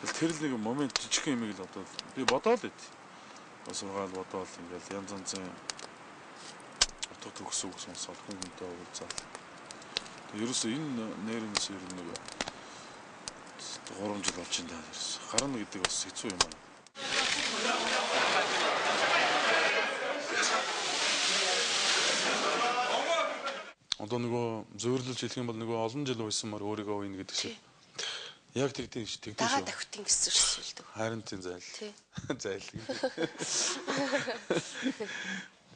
Тэр л нэг момент жижиг юм л одоо би бодоол байт. Сургаал бодоол ингээл янз янзын утга төгсөг сонсоод хүмүүнтэй уулзаад. Ерөөсөө энэ нэрнээс ер нь нэг 3 жил болж байна даа. Гарна гэдэг бас хэцүү юм аа. Одоо нөгөө зөөрлөж хэлэх юм бол нөгөө олон жил уйсанмаар өөрийгөө уйна гэдэг шиг. Яг тэгдэж шүү. Дагаа давхтын гэсэн шилдэг. Харин тийм зайл. Зайл.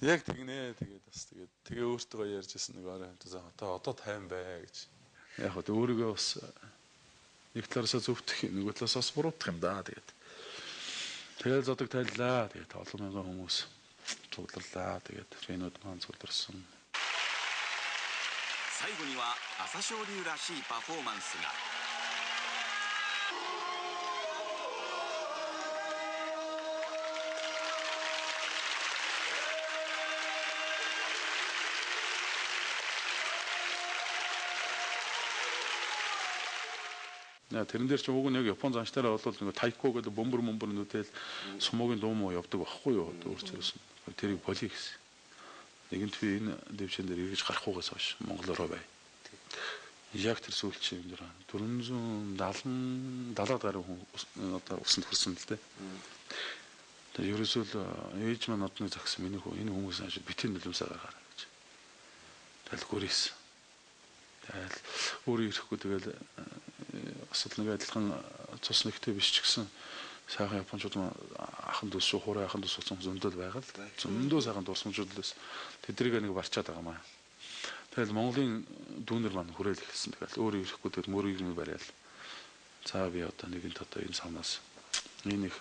Яг тэгнэ тэгээд бас тэгээ өөртөө ярьж ирсэн нэг орой хамтаа одоо тайван бай гэж. Яг хөө өөрийгөө бас нэг талаасаа зөвтгөх, нэг талаасаа бас буруутгах юм да тэгээд. Тэгэл зодог тайллаа. Тэгээд олон мянган хүмүүс цугларлаа. Тэгээд фэнүүд маань цугларсан. 最後には朝青龍らしいパフォーマンスが。Тэрэн дээр ч уг нь яг Япон занштараа бол нэг тайко гэдэг бөмбөр нүдэл сумогийн дуу муу явдаг байхгүй юу өөрчөөсөн. Тэрийг болиё гэсэн. Нэгэнт би энэ дэвшин дээр эргэж гарахгүйгээс хойш Монголоор бай. Яг тэр сүүлч юм дээр 470 гаруй хүн одоо усанд хүрсэн л дээ. Тэр ерөөсөө ээж маань одны загсан миний хөө энэ хүмүүс ааш битэн нөлөөсөө гаргаарай гэж. Тэгэл гүрээс. Тэгэл өөрөө ирэхгүй тэгэл асал нэг адилхан цус нэгтэй биш ч гэсэн сайхан японочууд ахын дүүс шүү хураа ахын дүүс болсон зөндөл байгаа л зөндөө сайхан дурсамжууд л байсан. Тэдрийг нэг барчаад байгаа маа. Тэгэл Монголын дүүнер маань хүрээл ихсэн. Тэгэл өөрөө ирэхгүй тэгэл мөрийг нь бариад. За би одоо нэгэнт одоо энэ савнаас энэ их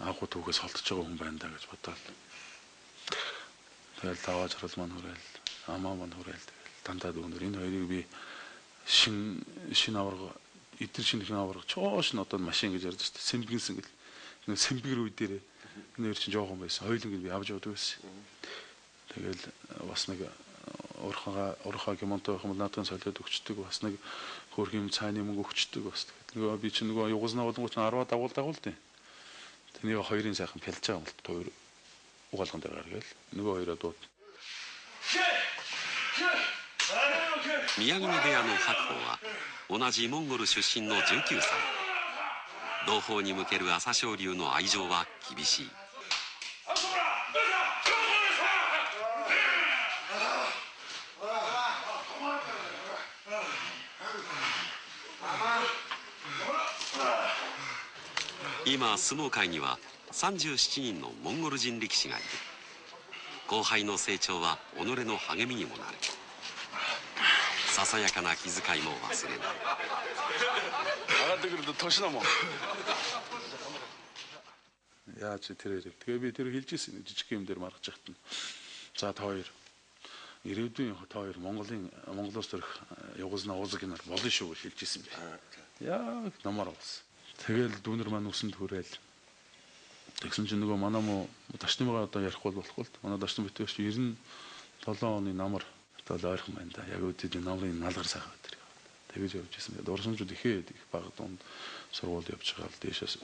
агуу түүхээс холдож байгаа хүн байна да гэж бодоод. Тэгэл даваа жаргал маань хүрээл, амаа маань хүрээл тэгэл дандаа дүүнер энэ хоёрыг би шин аварга эдгээр шинэхэн аварга чоош нь одоо машин гэж ярьж байна. Сэмбгэнсэн гэл. Нэг сэмбгэр үе дээр нэр чинь жоохон байсан. Хоёуланг би авч явдаг байсан. Тэгэл бас нэг урхаа гэмонтой байх юм наадхан солиод өгчдөг. Бас нэг хөрх юм цааны мөнгө өгчдөг бас. Нөгөө би чинь нөгөө югузнаа болонгоч 10 дагуул дээ. Тэнийг хоёрын сайхан пялж байгаа юм л тойр угаалган дээр гаргээл. Нөгөө хоёроо дууд. 宮城部屋の白鵬は同じモンゴル出身の19歳。同胞に向ける朝青龍の愛情は厳しい。今相撲界には37人のモンゴル人力士がいる。後輩の成長は己の励みにもなる。ささやかな気遣いも忘れない。上がってくると年だもん。Яаж тэрээр. Тэгээ би тэр хэлж ирсэн жижиг юм дээр маргаж яхад нь. За та хоёр ирээдүйн та хоёр Монголоос төрөх Югослав уузыг нар болно шүү гэж хэлж ирсэн бэ. Яг намаар болсон. Тэгэл дүүнер маань үсэнд хүрээл. Тэгсэн чинь нөгөө манай муу дашнымгаа одоо ярих болохгүй л. Манай дашны битээч 97 оны намар одоо ойрхон байна да. Яг үдээд намрын налгар сайхан өдөр. Тэгэж явж ирсэн. Дурсамжууд ихэд их баг донд сургууль явж байгаа л дээшээс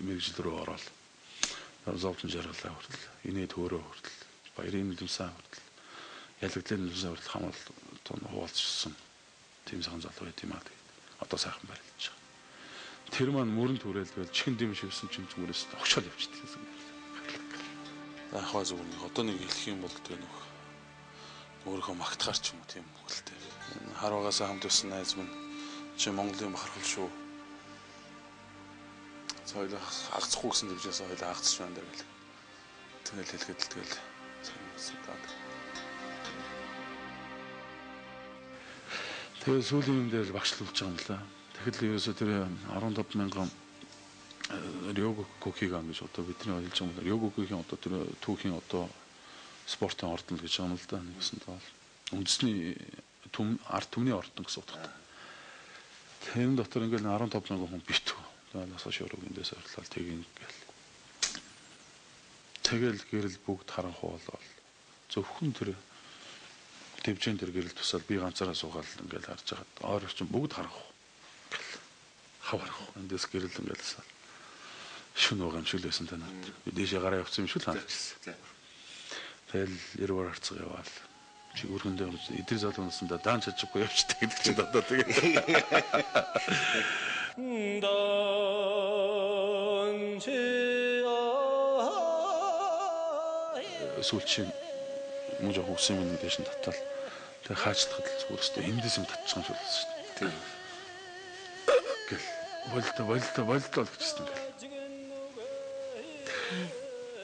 мэрэгжил рүү ороод. Зовлон жаргалаа хүртэл, инээд хөөрөө хүртэл, баярын нөлөөсөн хүртэл, ялагдлын нөлөөсөн хүртэл хамаал тон хуваалцсан. Тийм сайхан залуу байт юм аа. Одоо сайхан барилж байгаа. Тэр маань мөрөнд түрээлгээл чихэн дэм шивсэн чинь зүгээрээс огшоол явчихсан. Ахаа зүгээр одоо нэг хэлэх юм бол тэ нөх өөрийнхөө магтахаар ч юм уу тийм үгэлтэй. Харуугаасаа хамт өссөн найз минь чи Монголын бахархал шүү. Цайл агцхгүй гэсэн дэвжээс хоёул агцч байна даа гэл. Тэгэл хэлгээд л тэгэл санагдсан. Тэгээ сүүлийн юм дээр багшлуулж байгаа юм лээ. Тэгэхэл ерөөсөө тэр 15,000 Рёгококигаан гэж одоо бидний хэлж байгаа юм. Рёгококигийн одоо тэр түүхийн одоо спортын ордон гэж байгаа юм л да. Нэгсэн тоол. Үндэсний ард түмний ордон гэсэн утгатай. Тэрэн дотор ингээл 15,000 хүн битүү. Насаа шуурыг эндээс орлол тгийг ингээл. Тэгэл гэрэл бүгд харанхуу болол. Зөвхөн тэр төвчэн тэр гэрэл тусаад би ганцаараа суугаад ингээл харж хагаад ойрогч бүгд харанхуу. Хаварах. Эндээс гэрэл ингээл шүн байгаа юм шиг л байсан танаа. Би дээшээ гараа явсан юм шиг л харагдсан. Тэгэл 90-аар харцгаа яваал. Чи өргөндөө эдэр залуунаас нь даан чажиггүй явчихдаг гэдэг чинь одоо тэгээ. Сүүлчийн муу жоо үсэн минь дэшин татвал тэгээ хаачлахад л зүгээр өстө эндээс юм татчих юм шиг болсон шүү дээ. Тийм. Гэл болтой гэжсэн гэл.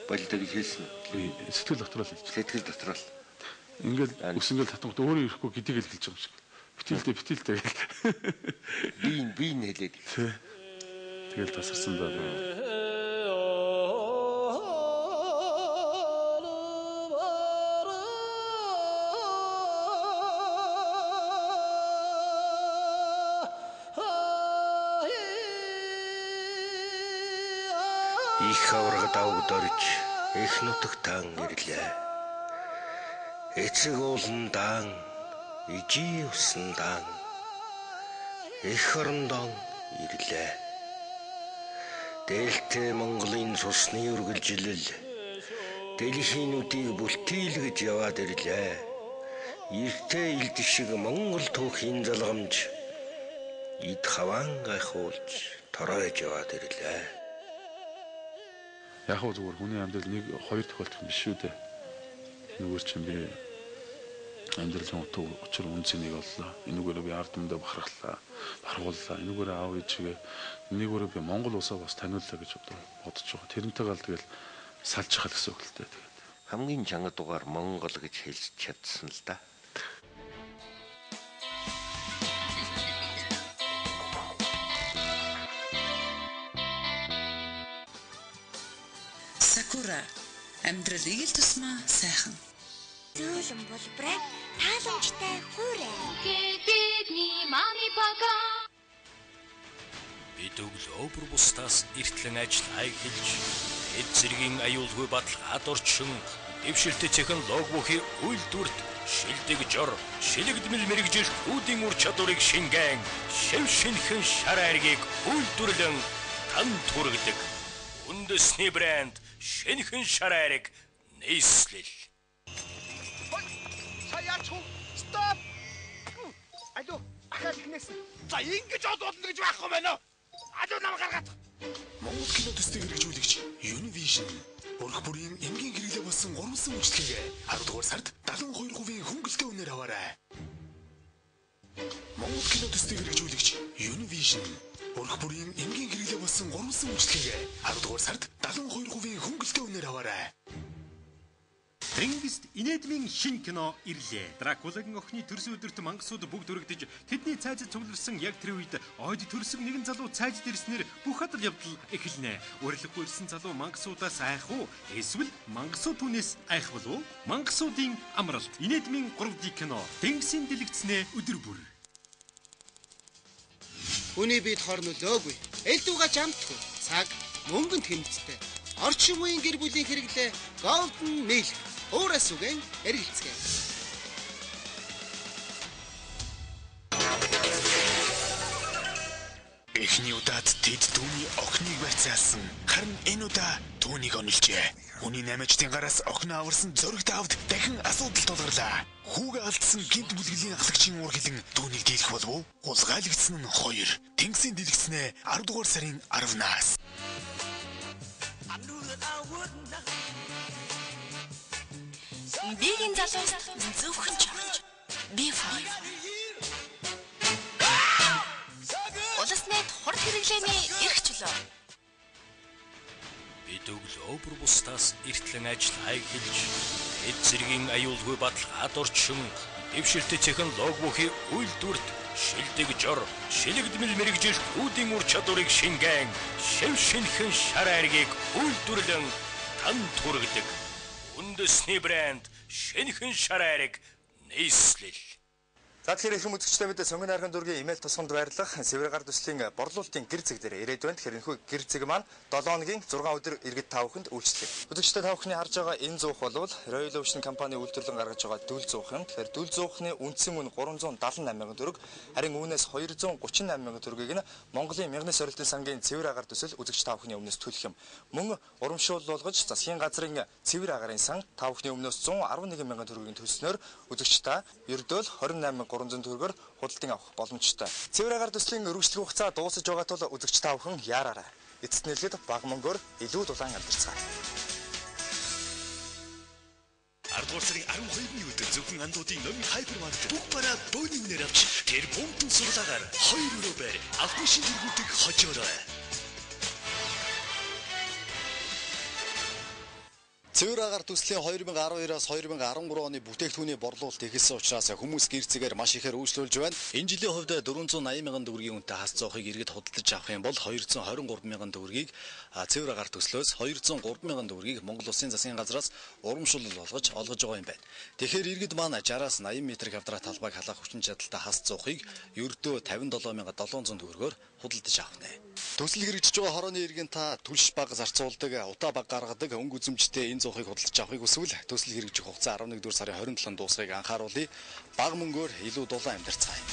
Болтой гэж хэлсэн. Сэтгэл дотроо л. Сэтгэл дотроо л. Ингээл үсэнгэл татангууд өөрөө ирэхгүй гэдгийг л хэлж байгаа юм шиг. Битэлтэй гэл. Би нэлээд. Тэгэл тасарсан даа. Их аврагад авд орж их нутагтан ирлээ. Эцэг уулан даан, ижи усан даан. Их орондон ирлээ. Дээлтэй Монголын цусны үргэлжилэл дэлхийн нүдийг бүлтийлгэж яваад ирлээ. Эртээ илд шиг Монгол түүхийн залгамж эд хаваан гайхуулж торойж яваад ирлээ. Яг зүгээр хүний амьдрал нэг хоёр тохиолдох юм биш шүү дээ. Нүгээр чинь би амьдралын утга учир үнцнийг оллоо. Энүүгээрээ би ард түмдээ бахархууллаа. Энүүгээрээ аав ээжигээ энийгээрээ би Монгол улсаа бас таниуллаа гэж одоо бодож байгаа. Тэрнтэйгээ л тэгэл салж хал гэсэн үг л дээ. Тэгээд хамгийн чанга дугаар Монгол гэж хэлж чадсан л да. Сакура амьдралыг л тусмаа сайхан. Зөөлөн болбрыг тааламжтай хуурай. Бидний мами папа. Бид өглөө бүр бусдаас эртлэн ажиллагааг хэлж, эд зэргийн аюулгүй баталгаад орчин, дэвшилтэй технологи бүхий үйлдвэрт шилдэг жор, шилэгдмэл мэрэгжил үүдийн ур чадварыг шингэн, шив шинхэн шар айргийг үйлдвэрлэн танд хүргэдэг. Үндэсний брэнд шинхэн шар айрыг нийслэл. Стоп! Алло, ахаа гинэсэн. За ингэж од болно гэж байхгүй байна уу? Алло намайг төстэй хэрэгжүүлэгч Univision урах бүрийн эмгэн хэрэглээ болсон гурван үйлчлэгээ 10 дугаар сард 72% хөнгөлтэй үнээр аваарай. Монгол кино төстэй хэрэгжүүлэгч Univision урах бүрийн эмгэн хэрэглээ болсон гурван үйлчлэгээ 10 дугаар сард 72% хөнгөлтэй үнээр аваарай. Тэнгист инэдмийн шинэ кино ирлээ. Дракулагийн охины төрсөн өдөрт мангасууд бүгд өргөдөж тэдний цайзад цугларсан яг тэр үед ойд төрсөн нэгэн залуу цайзад ирснээр бүх хадал явдал эхэлнэ. Урилахгүй ирсэн залуу мангасуудаас айх уу? Эсвэл мангасууд түүнээс айх болов уу? Мангасуудын амралт. Инэдмийн 3D кино. Тэнгисийн дэлгэцнээ өдөр бүр. Хүний бид хорн өлөөгүй. Элдвга жамтгүй. Цаг мөнгөнд хэмжтэй. Орчин үеийн гэр бүлийн хэрэглээ Golden Milk. Өөрөөс үгэн эргэлцгээ. Эхний удаад тэд түүний охиныг барьцаалсан. Харин энэ удаа түүнийг онилжээ. Хүний намжтын гараас охин аварсан зөрөг давд дахин асуудал тулгарлаа. Хүүгээ алдсан гинт бүлгэлийн ахлагчийн уур хилэн түүнийг дийлэх болов уу? Улгаалагдсан нь 2. Тэнгисийн дэлгэцнээ 10 дугаар сарын 10-наас. Бигийн залуус зөвхөн чамж. Би фай. Улснэт хурд хэрэглээний эрх чөлөө. Бид өглөө бусдаас эртлэн ажиллахыг хэлж, эд зэргийн аюулгүй баталгаад орчин, дэвшилтэй технологи үйлдвэрт шилдэг жор, шилэгдмэл мэрэгжил үүдийн ур чадварыг шингэн, шив шинхэн шар айргийг үйлдвэрлэн танд хүргэдэг. Үндэсний брэнд шинхэн шар айрыг нийслэл. За тэгэхээр их үзэгчтэй бид Сонгон найргын дүүргийн имэйл тусгамд байрлах Севргаар төслийн борлуулалтын гэр зэг дээр ирээд байна. Тэгэхээр энэхүү гэр зэг маань 7 хоногийн 6 өдөр иргэд та бүхэнд үйлчлэх. Үзэгчтэй та бүхний харж байгаа энэ зуух бол Royal Ocean компани үйлдвэрлэн гаргаж байгаа дүл зуух юм. Тэгэхээр дүл зуухны үндсэн мөн 378 мянган төгрөг, харин үүнээс 238 мянган төгрөгийг нь Монголын мянганы сорилтын сангийн цэвэр агаар төсөл үзэгч та бүхний өмнөөс төлөх юм. Мөн урамшууллуулгаж засгийн газрын цэвэр агарын сан та бүхний өмнөөс 111 мянган төгрөгийн төлснөөр үзэгч та ердөөл 28,300 төгрөгөөр худалдан авах боломжтой. Цэвэр агаар төслийн өргөжлөх хугацаа дуусаж байгаа тул үзэгч та бүхэн яараарай. Эцэст нэлээд бага мөнгөөр илүү дулаан амьдарцгаая. 10 дугаар сарын 12-ны өдөр зөвхөн андуудын номын хайпермаркет бүх бараа бөөний үнээр авч тэр бомтон сурлагаар 2 өрөө байр албан шин төгрөгүүдийг хожоорой. Цэвэр агаар төслийн 2012-аас 2013 оны бүтээгдэхүүний борлуулалт эхэлсэн учраас хүмүүс гэрцэгээр маш ихээр үйлчлүүлж байна. Энэ жилийн хувьд 480 мянган төгрөгийн үнэтэй хас цоохыг иргэд худалдаж авах юм бол 223 мянган төгрөгийг цэвэр агаар төслөөс 203 мянган төгрөгийг Монгол Улсын засгийн газраас урамшуул болгож олгож байгаа юм байна. Тэгэхээр иргэд маань 60-аас 80 м квадрат талбайг халаах хүчин чадалтай хас цоохыг ердөө 57700 төгрөгөөр худалдаж авах нэ. Төсөл хэрэгжиж байгаа хорооны иргэн та түлш баг зарцуулдаг, утаа баг гаргадаг, өнгө үзэмжтэй энэ зуухыг худалдаж авахыг хүсвэл төсөл хэрэгжих хугацаа 11 дугаар сарын 27-нд дуусахыг анхааруулъя. Бага мөнгөөр илүү дулаан амьдарцгаая.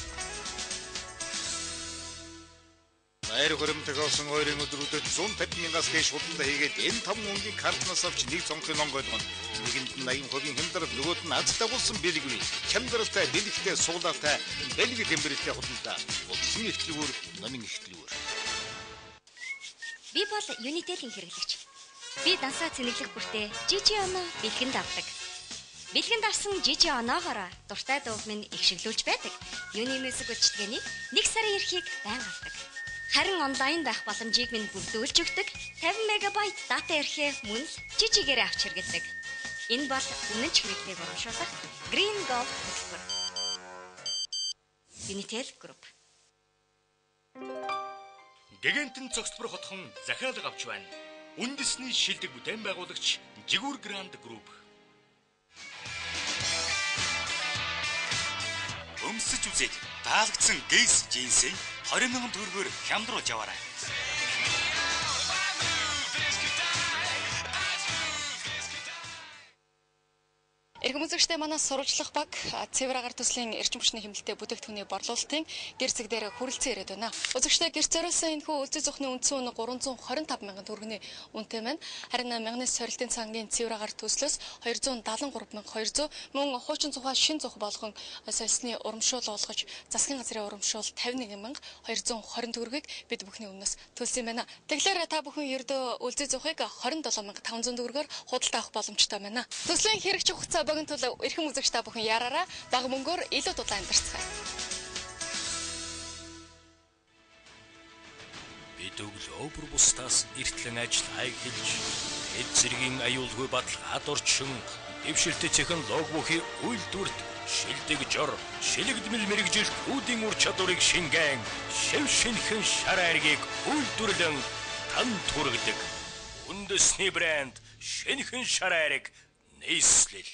Найр хөрөмтөг олсон хоёрын өдрүүдэд 150 мянгаас дээш худалдаа хийгээд энэ 5 өнгийн картнаас авч нэг цонхын онг ойлгоно. Нэгэнд нь 80% хямдрал, нөгөөд нь аз дагуулсан бэлгүүний хямдралтай, дэлгэхтэй, суулаатай, бэлэг тэмбэрэлтэй худалдаа. Улсын ихтлүүр, номын ихтлүүр. Би бол Unitel-ийн хэрэглэгч. Би дансаа цэнэглэх бүртээ Жижи оноо бэлгэнд авдаг. Бэлгэнд авсан Жижи оноогоороо дуртай дууг минь их шиглүүлж байдаг. Unimusic үйлчилгээний 1 сарын эрхийг байнга авдаг. Харин онлайн байх боломжийг минь бүрдүүлж өгдөг. 50 МБ дата эрхээ мөн л Жижигээрээ авч хэрэглэдэг. Энэ бол үнэн ч хэрэглээг урамшуулах Green Gold төлбөр. Unitel Group. Гэгэнтэн цогцбор хотхон захиалга авч байна. Үндэсний шилдэг бүтээн байгуулагч Жигүүр Гранд Групп. Өмсөж үзээд даалгдсан Гейс джинсээ 20 мянган төгрөгөөр хямдруулж аваарай. Эрхэм үзэгчдээ манай сурвалжлах баг цэвэр агаар төслийн эрчим хүчний хэмнэлтэд бүтээгдэхүүний борлуулалтын гэр зэг дээр хүрэлцэн ирээд байна. Үзэгчдээ гэр зориулсан энэ хүү үлзий зүхний үндсэн үнэ 325 мянган төгрөгийн үнэтэй байна. Харин мянганы сорилтын цангийн цэвэр агаар төслөөс 273,200 мөн хуучин цухаа шин цух болгон сольсны урамшуул олгож засгийн газрын урамшуул 51,220 төгрөгийг бид бүхний өмнөөс төлсөн байна. Тэгэхээр та бүхэн ердөө үлзий зүхийг 27,500 төгрөгөөр худалдаа авах боломжтой байна. Төслийн хэрэгжих хугацаа богино тул эрхэм үзэгч та бүхэн яраараа бага мөнгөөр илүү дулаан амьдарцгаая. Бид өглөө бүр бусдаас эртлэн ажиллагааг хэлж, хэд зэргийн аюулгүй баталгаад орчин, дэвшилтэт технологи бүхий үйлдвэрт шилдэг жор, шилэгдмэл мэрэгжил үүдийн ур чадварыг шингэн, шив шинхэн шар айргийг үйлдвэрлэн танд хүргэдэг. Үндэсний брэнд шинхэн шар айрыг нийслэл.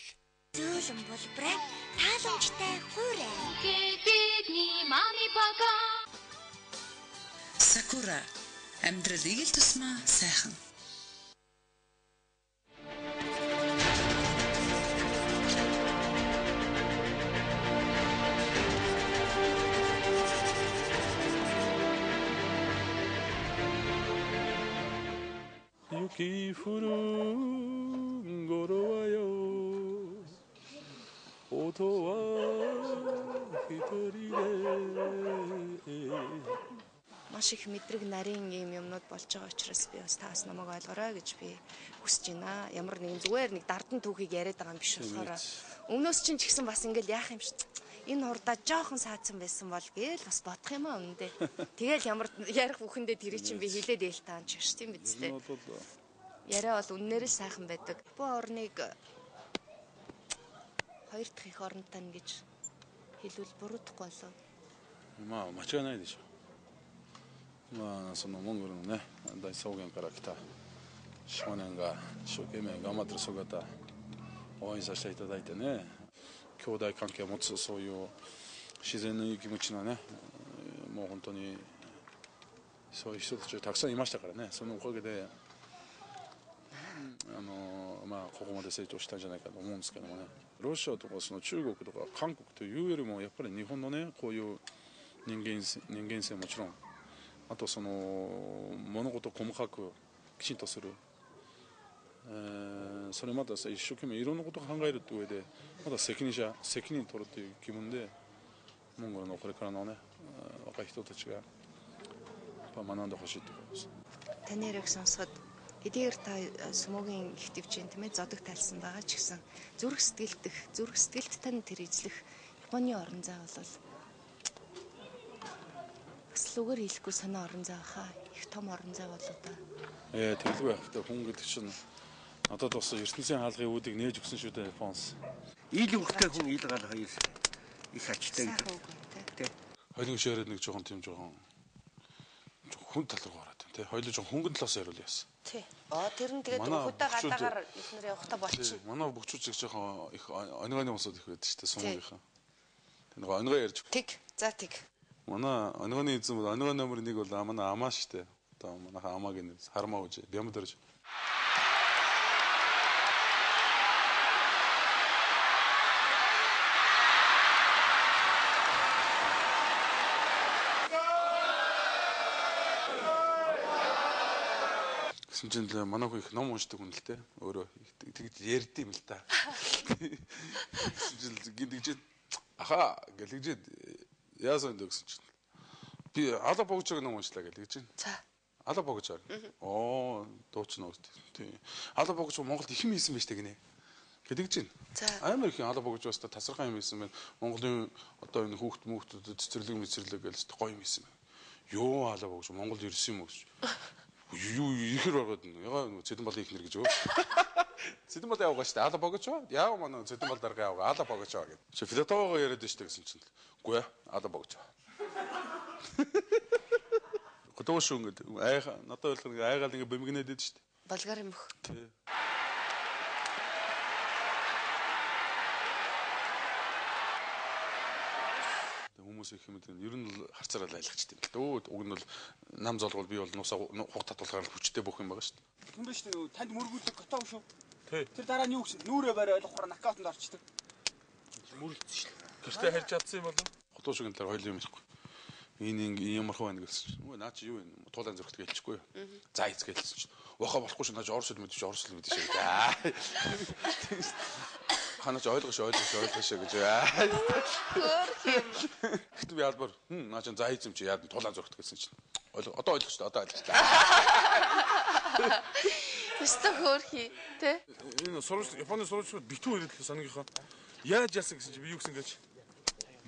Зөөлөн бол брэнд тааламжтай хуурай. Бидний мами пака. Sakura амьдрал ийг л тусмаа сайхан. Yuki furu gorowayo oto wa hitori de маш их мэдрэг нарийн юм юмнууд болж байгаа учраас би бас таас намайг ойлгоорой гэж би хүсэж байна. Ямар нэгэн зүгээр нэг дардан түүхийг яриад байгаа юм биш болохоор өмнөөс чинь ч гэсэн бас ингээл яах юм шиг энэ урдаа жоохон саадсан байсан бол гээл бас бодох юм аа үнэндээ. Тэгэл ямар ярих бүхэндээ тэр чинь би хилээд ээл таан ч гэж тийм биз дээ. Яриа бол үннээр л сайхан байдаг. Бу орныг хоёр дахь их оронтой гэж хэлвэл буруудахгүй болов. Маа мачааないでしょ。まあそのモンゴルのね大草原から来た少年が一生懸命頑張ってる姿応援させていただいてね、兄弟関係を持つそういう自然の気持ちのね、もう本当にそういう人たちがたくさんいましたからね、そのおかげでまあここまで成長したんじゃないかと思うんですけどもね。ロシアとかその中国とか韓国というよりもやっぱり日本のねこういう人間性もちろん、あとその物事を細かくきちんとする、それまた一生懸命いろんなことを考えるって上でまだ責任取るという気分でモンゴルのこれからのね若い人たちがやっぱ学んでほしいと思います。Таны яриг сонсоход эдгээр та сүмөгийн их төвчийн тийм ээ зодог тайлсан байгаа ч гэсэн зүрх сэтгэлд тань тэр эзлэх Японы орон зай бол бас лүгээр хэлэхгүй санаа орон зай хаа их том орон зай болоо да. Тэгэлгүй явахтай хүн гэдэг чинь надад бас ертөнцийн хаалгын үүдийг нээж өгсөн шүү дээ Японоос. Ил өвхтэй хүн ил гал хоёр их ачтай гэдэг. Хоёрын ширэд нэг жоохон хүн тал руу гараад тийм хоёул жоохон хөнгөн талаас яриул яасан. Тий. Тэр нь тэгээд хөдөө гадаагаар эднэр явахта болчих. Манай бүгчүүч жоохон их онгойны усуд их байдаг шүү дээ сумгийнхаа. Тэр нэг онгой ярьж. Тэг. За тэг. Манай онгойны эзэн бол онгой номер 1 бол манай амаа шүү дээ. Одоо манайхаа амааг нэр хармаа үжи бямд дөрж. Жинл манай хүү их ном уншдаг хүн л те өөрөө тэгж ярьд юм л та. Жинл гинdigж аха гэлэгж яасан дэгсэн чинь би ала богжог ном уншлаа гэлэгж. За. Ала богжог. Дуучин уу тий. Ала богжог Монголд их юм хийсэн байж таг гинэ. Гэлэгж. Амар их ала богжог баста тасархай юм хийсэн байна. Монголын одоо энэ хүүхдүүдэд цэцэрлэг гэлс гоё юм хийсэн байна. Юу ала богжог Монголд ирсэн юм уу гэж. Юу ихэр байгаад яга зэдэн балын ихнэр гэж өө. Зэдэн бал явгаа штэ. Ала богоч ба. Яа манай зэдэн бал дарга явгаа. Ала богоч ба гэд. Чи филатового яриад штэ гэсэн чинь. Үгүй ээ. Ала богоч ба. Готовш ингээд айга надад ойлгох нэг айгаал ингээд бэмгнээд идэв штэ. Болгар юм бөх. Тий. Хүмүүс их юм дээр ер нь харцаараа айлгчтэй юм л дөө. Уг нь бол нам золгол би бол нусаа хугатаад болохоор хүчтэй бөх юм байгаа шүү дээ. Хүн биш үү? Танд мөргүүлэх готов шүү. Тэр дараа нь юу гэсэн нүрээ барай ойлгохоор нокаутанд орчдөг. Мөрөлдсөн шүү. Гэртээ харьж чадсан юм болов? Хотуу шиг энэ талаар хоёул юм ихгүй. Энэ ямархуу байна гэсэн чинь. Үгүй наа чи юу вэ? Туулайн зөрөгт гэлчихгүй юу? За эцгэлсэн чинь. Ухаа болохгүй шүү. Наа чи орос хэл мэдвч орос хэл мэдвч шүү. Ханаач ойлгош гэж. Хөөх юм. Гэтэ би албаар наа чи за хийцэм чи яад туулайн зөрөгт гэсэн чинь. Одоо ойлгош та. Өстө хөөрхий тэ? Энэ Японы сурвалжууд битүү ирэлт санагийнхаа. Яаж яасан гэсэн чи би юу гэсэн гэж?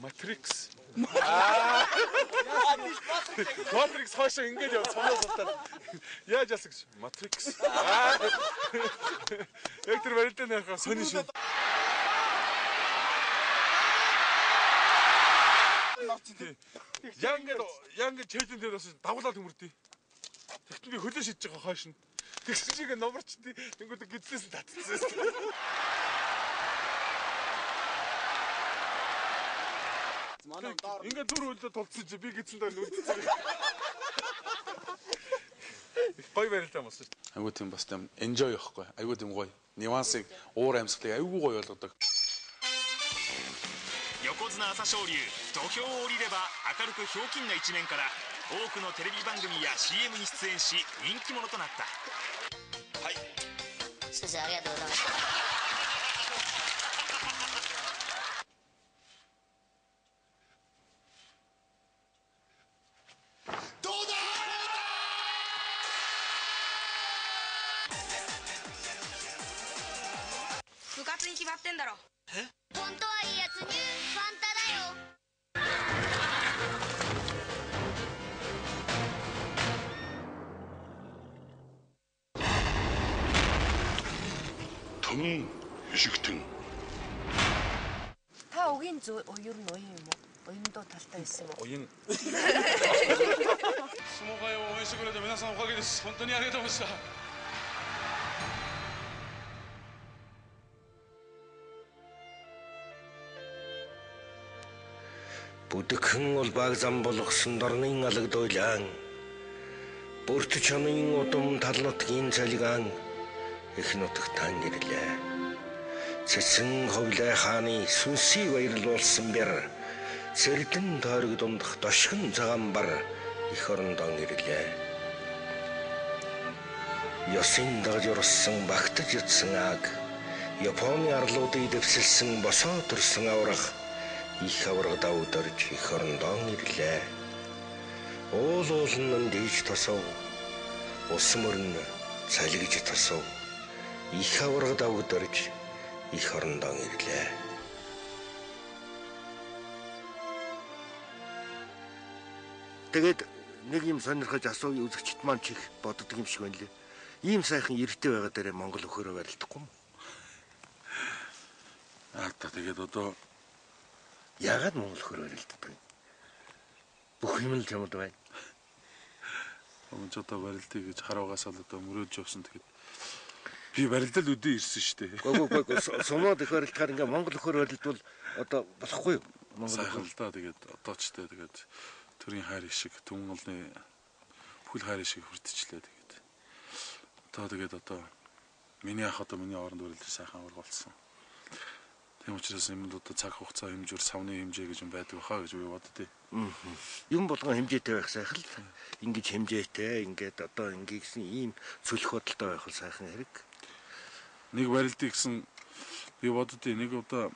Matrix. Matrix хашаа ингэж яв цомоос утаа. Яаж яасан гэж? Matrix. Яг тэр барилтын нэрхээ сони шүү. Янгад чэйдэн дээр бас дагуулаад хөмөрдөө. Тэгтэн би хөлөө шидэж байгаа хойш нь. Тэгсэн чиг номерч тий. Тэнгүүд гидсээс татчихсан. Ингээд зүр үлдээ тулцсан чи би гидсэн дээр нүдцээ. Гоё барилтаа мас. Айгуу тийм бас тийм enjoy явахгүй. Айгуу тийм гоё. Нюансыг уур амьсгалыг айгуу гоё болгодог. 横綱朝青龍土俵を降りれば明るくひょうきんな一面から多くのテレビ番組や CM に出演し人気者となった。はい。先生ありがとうございました。どうだ。部活に決まってんだろ。本当はいいやつにファンタだよ。tum хишигтэн. Та угийн уюр нь уян юм уу? Уяндуу талтай байсан юм уу? Уян. 相撲界を応援してくれた皆さんのおかげです。本当にありがとうございました。 Бүдгхэн бол баг зам болгосон дорны алагдуулан бүрт чонын удам талнутгийн цалгаан их нутагтан ирлээ. Цэцэн ховлай хааны сүнсийг баярлуулсан бэр цэрдэн тойрог дундах дошгон цагаан бар их орондон ирлээ. Ёсын дагж урсан багтаж ятсан аг Японы арлуудыг дэвсэлсэн босоо төрсөн аврах их аврагда өдөрж их орондон ирлээ. Уулуулн дийж тосов. Ус мөрн цалгиж тосов. Их аврагда өдөрж их орондон ирлээ. Тэгээд нэг юм сонирхож асууя үзэгчд маань чих боддог юм шиг байна лээ. Ийм сайхан эрэгтэй байгаа дээрээ Монгол өхөрөө барилдахгүй юм. Та тэгээд одоо яагаад Монгол өхөрөө барилддаг юм? Бүх юм л чамд байна. Өмнө ч одоо барилдыг гэж харуугаас л одоо мөрөөж явсан тэгээд би барилдал үдээ ирсэн шүү дээ. Гоо сумууд их барилдахаар ингээ Монгол өхөр барилдвал одоо болохгүй юу? Монгол өхөр л да тэгээд одоо ч тэгээд төрийн хайр шиг түмгэлний бүхэл хайр шиг хүртчихлээ тэгээд. Одоо миний ах одоо миний оронд барилдаж сайхан ургуулсан. Тийм учраас юм л одоо цаг хугацаа хэмжээр савны хэмжээ гэж юм байдаг баха гэж би боддتي. Юм болгон хэмжээтэй байх сайхан л. Ингиж хэмжээтэй, ингээд одоо ингэсэн ийм цөлөх бодолтой байх сайхан хэрэг. Нэг барилдыг гэсэн би боддتي нэг удаа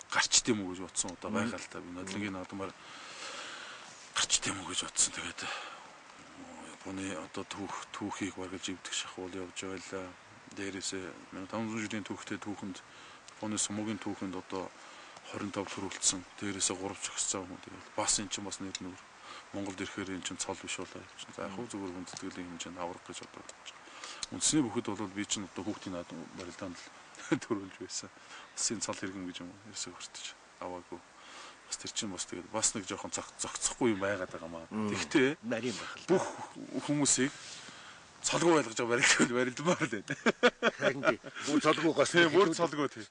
гарчт юм уу гэж бодсон удаа байхаа л та би нодлонгийн наадмаар гарчт юм уу гэж бодсон. Тэгээд Японы одоо түүхийг баргалж ивдэх шахуул явж байлаа. Дээрээсээ 1500 жилийн түүхэнд Японы сумогийн түүхэнд одоо 25 төрүүлсэн. Дээрээсээ 3 зохисцоо юм. Тэгээд бас эн чинь бас нэг нүр Монголд ирэхээр эн чинь цол биш болоо. За яг хөө зүгээр хүндэтгэлийн хэмжээнд аврах гэж одоо бодож байна. Үндсний бүхэд бол би чинь одоо хүүхдийн наадам барилдаанд л төрүүлж байсан. Усын цол хэрэгэн гэж юм ерөөсөө хүртэж аваагүй. Бас тэр чинь бас тэгээд бас нэг жоохон зогцохгүй юм байгаад байгаа маа. Тэгтээ нарийн байх л бүх хүмүүсийг цолгоо байлгаж барилдмаар л байна. Харин тий. Бүр цолгоо гас. Тий, бүр цолгоо тий.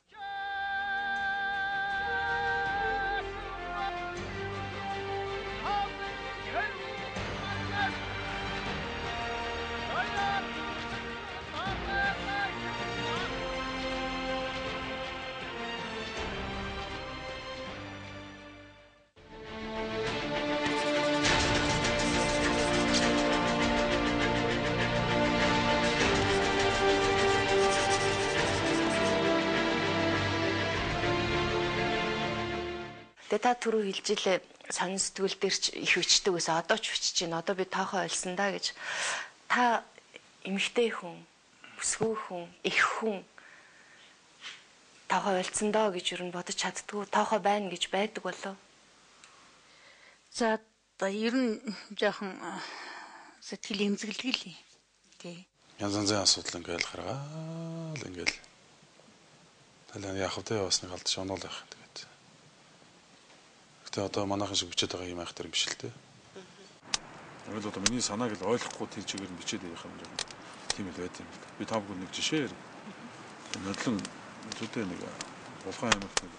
Тэгээ та түрүү хэлжилээ сонин сэтгүүл дээр ч их хүчдэг гэсэн одоо ч хүчиж байна. Одоо би тоохоо ойлсон да гэж. Та эмэгтэй хүн, бүсгүй хүн, их хүн тоохоо ойлсон доо гэж юу н бодож чаддгүй. Тоохоо байна гэж байдаг болов. За ер нь жоохон сэтгэл эмзэглэл тий. Янз янзын асуудал ингээл гаргаал ингээл талаа яах вэ басныг алдчих онол байх тэгээд. Гэтэ одоо манайхан шиг бичээд байгаа юм айх тэр юм биш л дээ. Тэгвэл одоо миний санааг л ойлгохгүй тэр чигээр нь бичээд явах юм жаа. Тийм л байт юм л. Би та бүхэнд нэг жишээ нодлон зүдээ нэг Булган аймагт нэг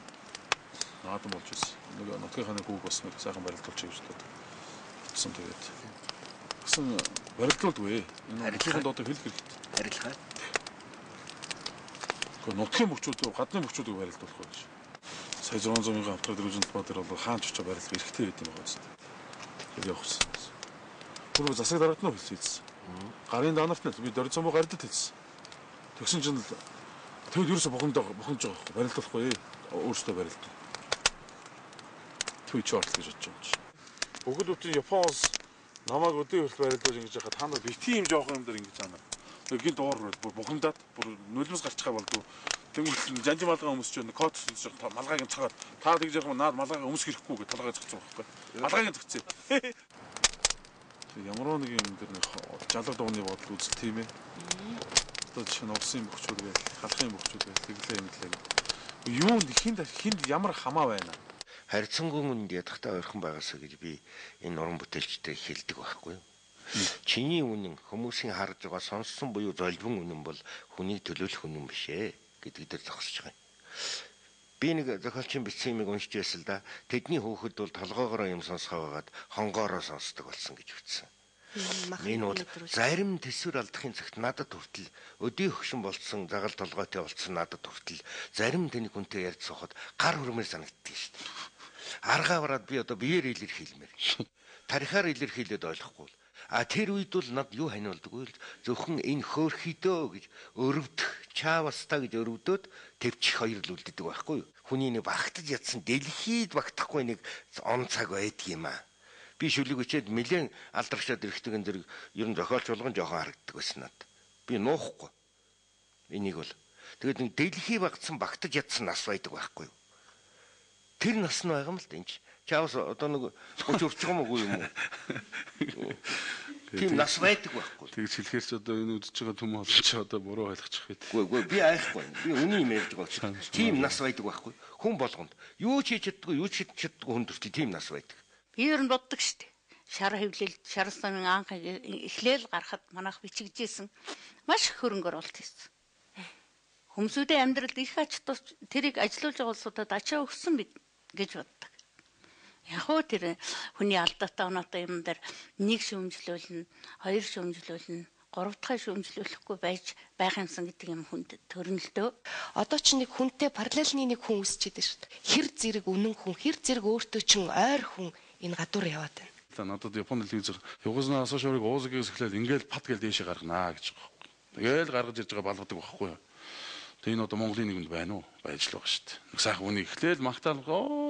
наадам болж ирсэн. Нэг нутгийн хүүг бас нэг сайхан барилдуулж хийж байна. Утсан тэгээд. Гэсэн барилдуулдгүй. Энэ нутгийн одоо хэл хэрэгтэй. Харилцаа. Гэхдээ нутгийн мөчүүд гадны мөчүүдийг барилдуулах байж. Сая 600 мянган авто дөрвөжинд бод дээр бол хаан ч очиж барилдах хэрэгтэй гэдэг юм байна шүү дээ. Тэгээд явахсан. Пүрөө засаг дарагт нь хэлсэн. Гарын даанарт нь би дөрөв цомоо гардад хэлсэн. Тэгсэн чинь л тэгвэл ерөөсө бухимж байгаа барилдуулахгүй өөрсдөө барилдав. Түй чорт гэж бодож байна. Бүгд үтэн Японоос намайг өдөө хүртэл барилдуулж ингэж яхад та нар би тийм жоохон юм дээр ингэж аана. Гин доор бухимдаад бүр нулимс гарчихаа болдгоо. Тэнгүүл жанжи малгай өмсч байна. Код хийж малгайг нь цагаад та тэгж яах наад малгайг өмс хэрэггүй гэж толгой зогцсон байхгүй. Малгайг нь зогцсон. Ямар нэг юм дээр нэг жалгар дууны бодол үзэл тийм ээ. Одоо жишээ нь Улсын бөхчүүд байл, халахын бөхчүүд байл, тэглээ мэдлээ. Юу хинд ямар хамаа байна. Харьцангуй үнд ядахтаа ойрхон байгаасаа гэж би энэ уран бүтээлчтэй хэлдэг байхгүй юу? Чиний үнэн хүмүүсийн харж байгаа сонссон буюу золбон үнэн бол хүнийг төлөөлөх үнэн биш ээ гэдэг дээр зогсож байгаа юм. Би нэг зохиолчийн бичсэн юмыг уншиж байсан л да. Тэдний хөөхд бол толгоогоор юм сонсгоо байгаад хонгоороо сонсдог болсон гэж үтсэн. Энэ бол зарим төсвөр алдахын цагт надад хүртэл өдий хөгшин болцсон загал толгойтой болцсон надад хүртэл зарим тэний хүнтэй ярьж суухад гар хөрмөр санагддаг шүү дээ. Аргаа бараад би одоо биеэр илэрхийлмээр. Тарихаар илэрхийлээд ойлгохгүй. Тэр үед бол над юу ханиулдаггүй л зөвхөн энэ хөөрхийдөө гэж өрөвдөх чаавастаа гэж өрөвдөөд төвчих хоёр л үлддэг байхгүй юу? Хүний нэг багтаж ядсан дэлхийд багтахгүй нэг он цаг байдаг юм аа. Би шүлэг өчөөд нэлээд алдаршаад ирэхтэн зэрэг ер нь зохиолч болгон жоохон харагддаг байсан надад. Би нуухгүй. Энийг бол тэгээд нэг дэлхий багтсан багтаж ядсан нас байдаг байхгүй юу? Тэр нас нь байгаа юм л да энэ. Чаавс одоо нэг 30 урчих юм уу юм уу? Тийм нас байдаг байхгүй. Тэгж хэлэхээр ч одоо энэ үдчихэж байгаа түм олон ч одоо буруу ойлгочих гээд. Үгүй би айхгүй. Би үний юм ярьж байгаа ч. Тийм нас байдаг байхгүй. Хүн болгонд юу ч хийж чаддгүй, юу ч хийж чаддгүй хүн төртөл тийм нас байдаг. Би ер нь боддог шүү дээ. Шар хөвлөлт, шар самын анх эхлээл гарахад манайх бичигдсэн маш хөрөнгө оруулалт хийсэн. Хүмүүсүүдийн амьдралд их ач тус тэрийг ажилуулж байгаа улсуудад ачаа өгсөн бид гэж боддог. Яг хөө тэр хүний алдаатай оноотой юм дээр нэг шүүмжлүүлнэ, хоёр шүүмжлүүлнэ, гурав дахь шүүмжлүүлэхгүй байж байх юмсан гэдэг юм хүнд төрнөлтөө. Одоо ч нэг хүнтэй параллельны нэг хүн үсчихэд байна шүү дээ. Хэр зэрэг үнэн хүн, хэр зэрэг өөртөө чин ойр хүн энэ гадуур яваад байна. Надад Японы телевизээр Югославийн асуушурыг уузгээс эхлээл ингээл пат гэл дээшээ гаргана гэж байгаа байхгүй. Тэгээл гаргаж ирж байгаа балгадаг байхгүй. Тэгээ энэ одоо Монголын нэгэнд байна уу? Байж л байгаа шүү дээ. Нэг сайхан үнийг эхлээл магтаал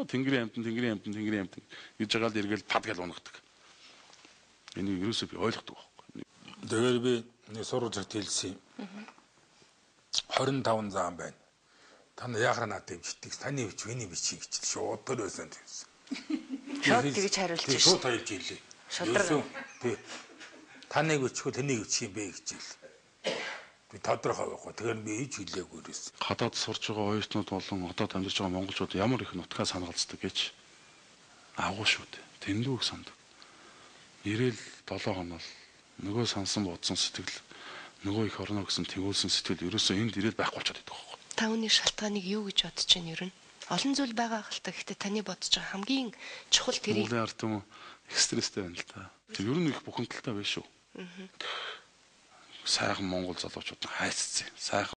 тэнгэрийн амтан гэж байгаа л эргээл пат гэл унагдаг. Энийг ерөөсөө би ойлгодог байхгүй. Тэгэхээр би нэг сурвалж хэлсэн юм. 25 зам байна. Та яахаар надад имждэг. Таны бич, миний бичиг гэж шууд төрөөсөн гэсэн. Шууд тэгж хариулж шүү. Шууд хариулж ийлээ. Шудраг. Тий. Таныг бичихгүй тэнийг бичих юм бэ гэж ийл. Би тодорхой байхгүй. Тэгэхээр би хийж хэлээгүй юусэн. Гадаад сурч байгаа оюутнууд болон одоо амьдарч байгаа монголчууд ямар их нутгаа санагалцдаг гэж агуу шүү дээ. Тэндүү их санд. Ирээл 7 хоног нөгөө сансан бодсон сэтгэл нөгөө их орно гэсэн тэгүүлсэн сэтгэл ерөөсөө энд ирээд байхгүй болчиход байдаг байхгүй. Та үүний шалтгааныг юу гэж бодож байна ер нь? Олон зүйл байгаа хальтаа. Гэхдээ таны бодож байгаа хамгийн чухал тэрийг Монголын ард юм их стресстэй байна л та. Тэр ер нь их бухимдалтай байна шүү. Сайхан монгол залуучууд хайцсан. Сайхан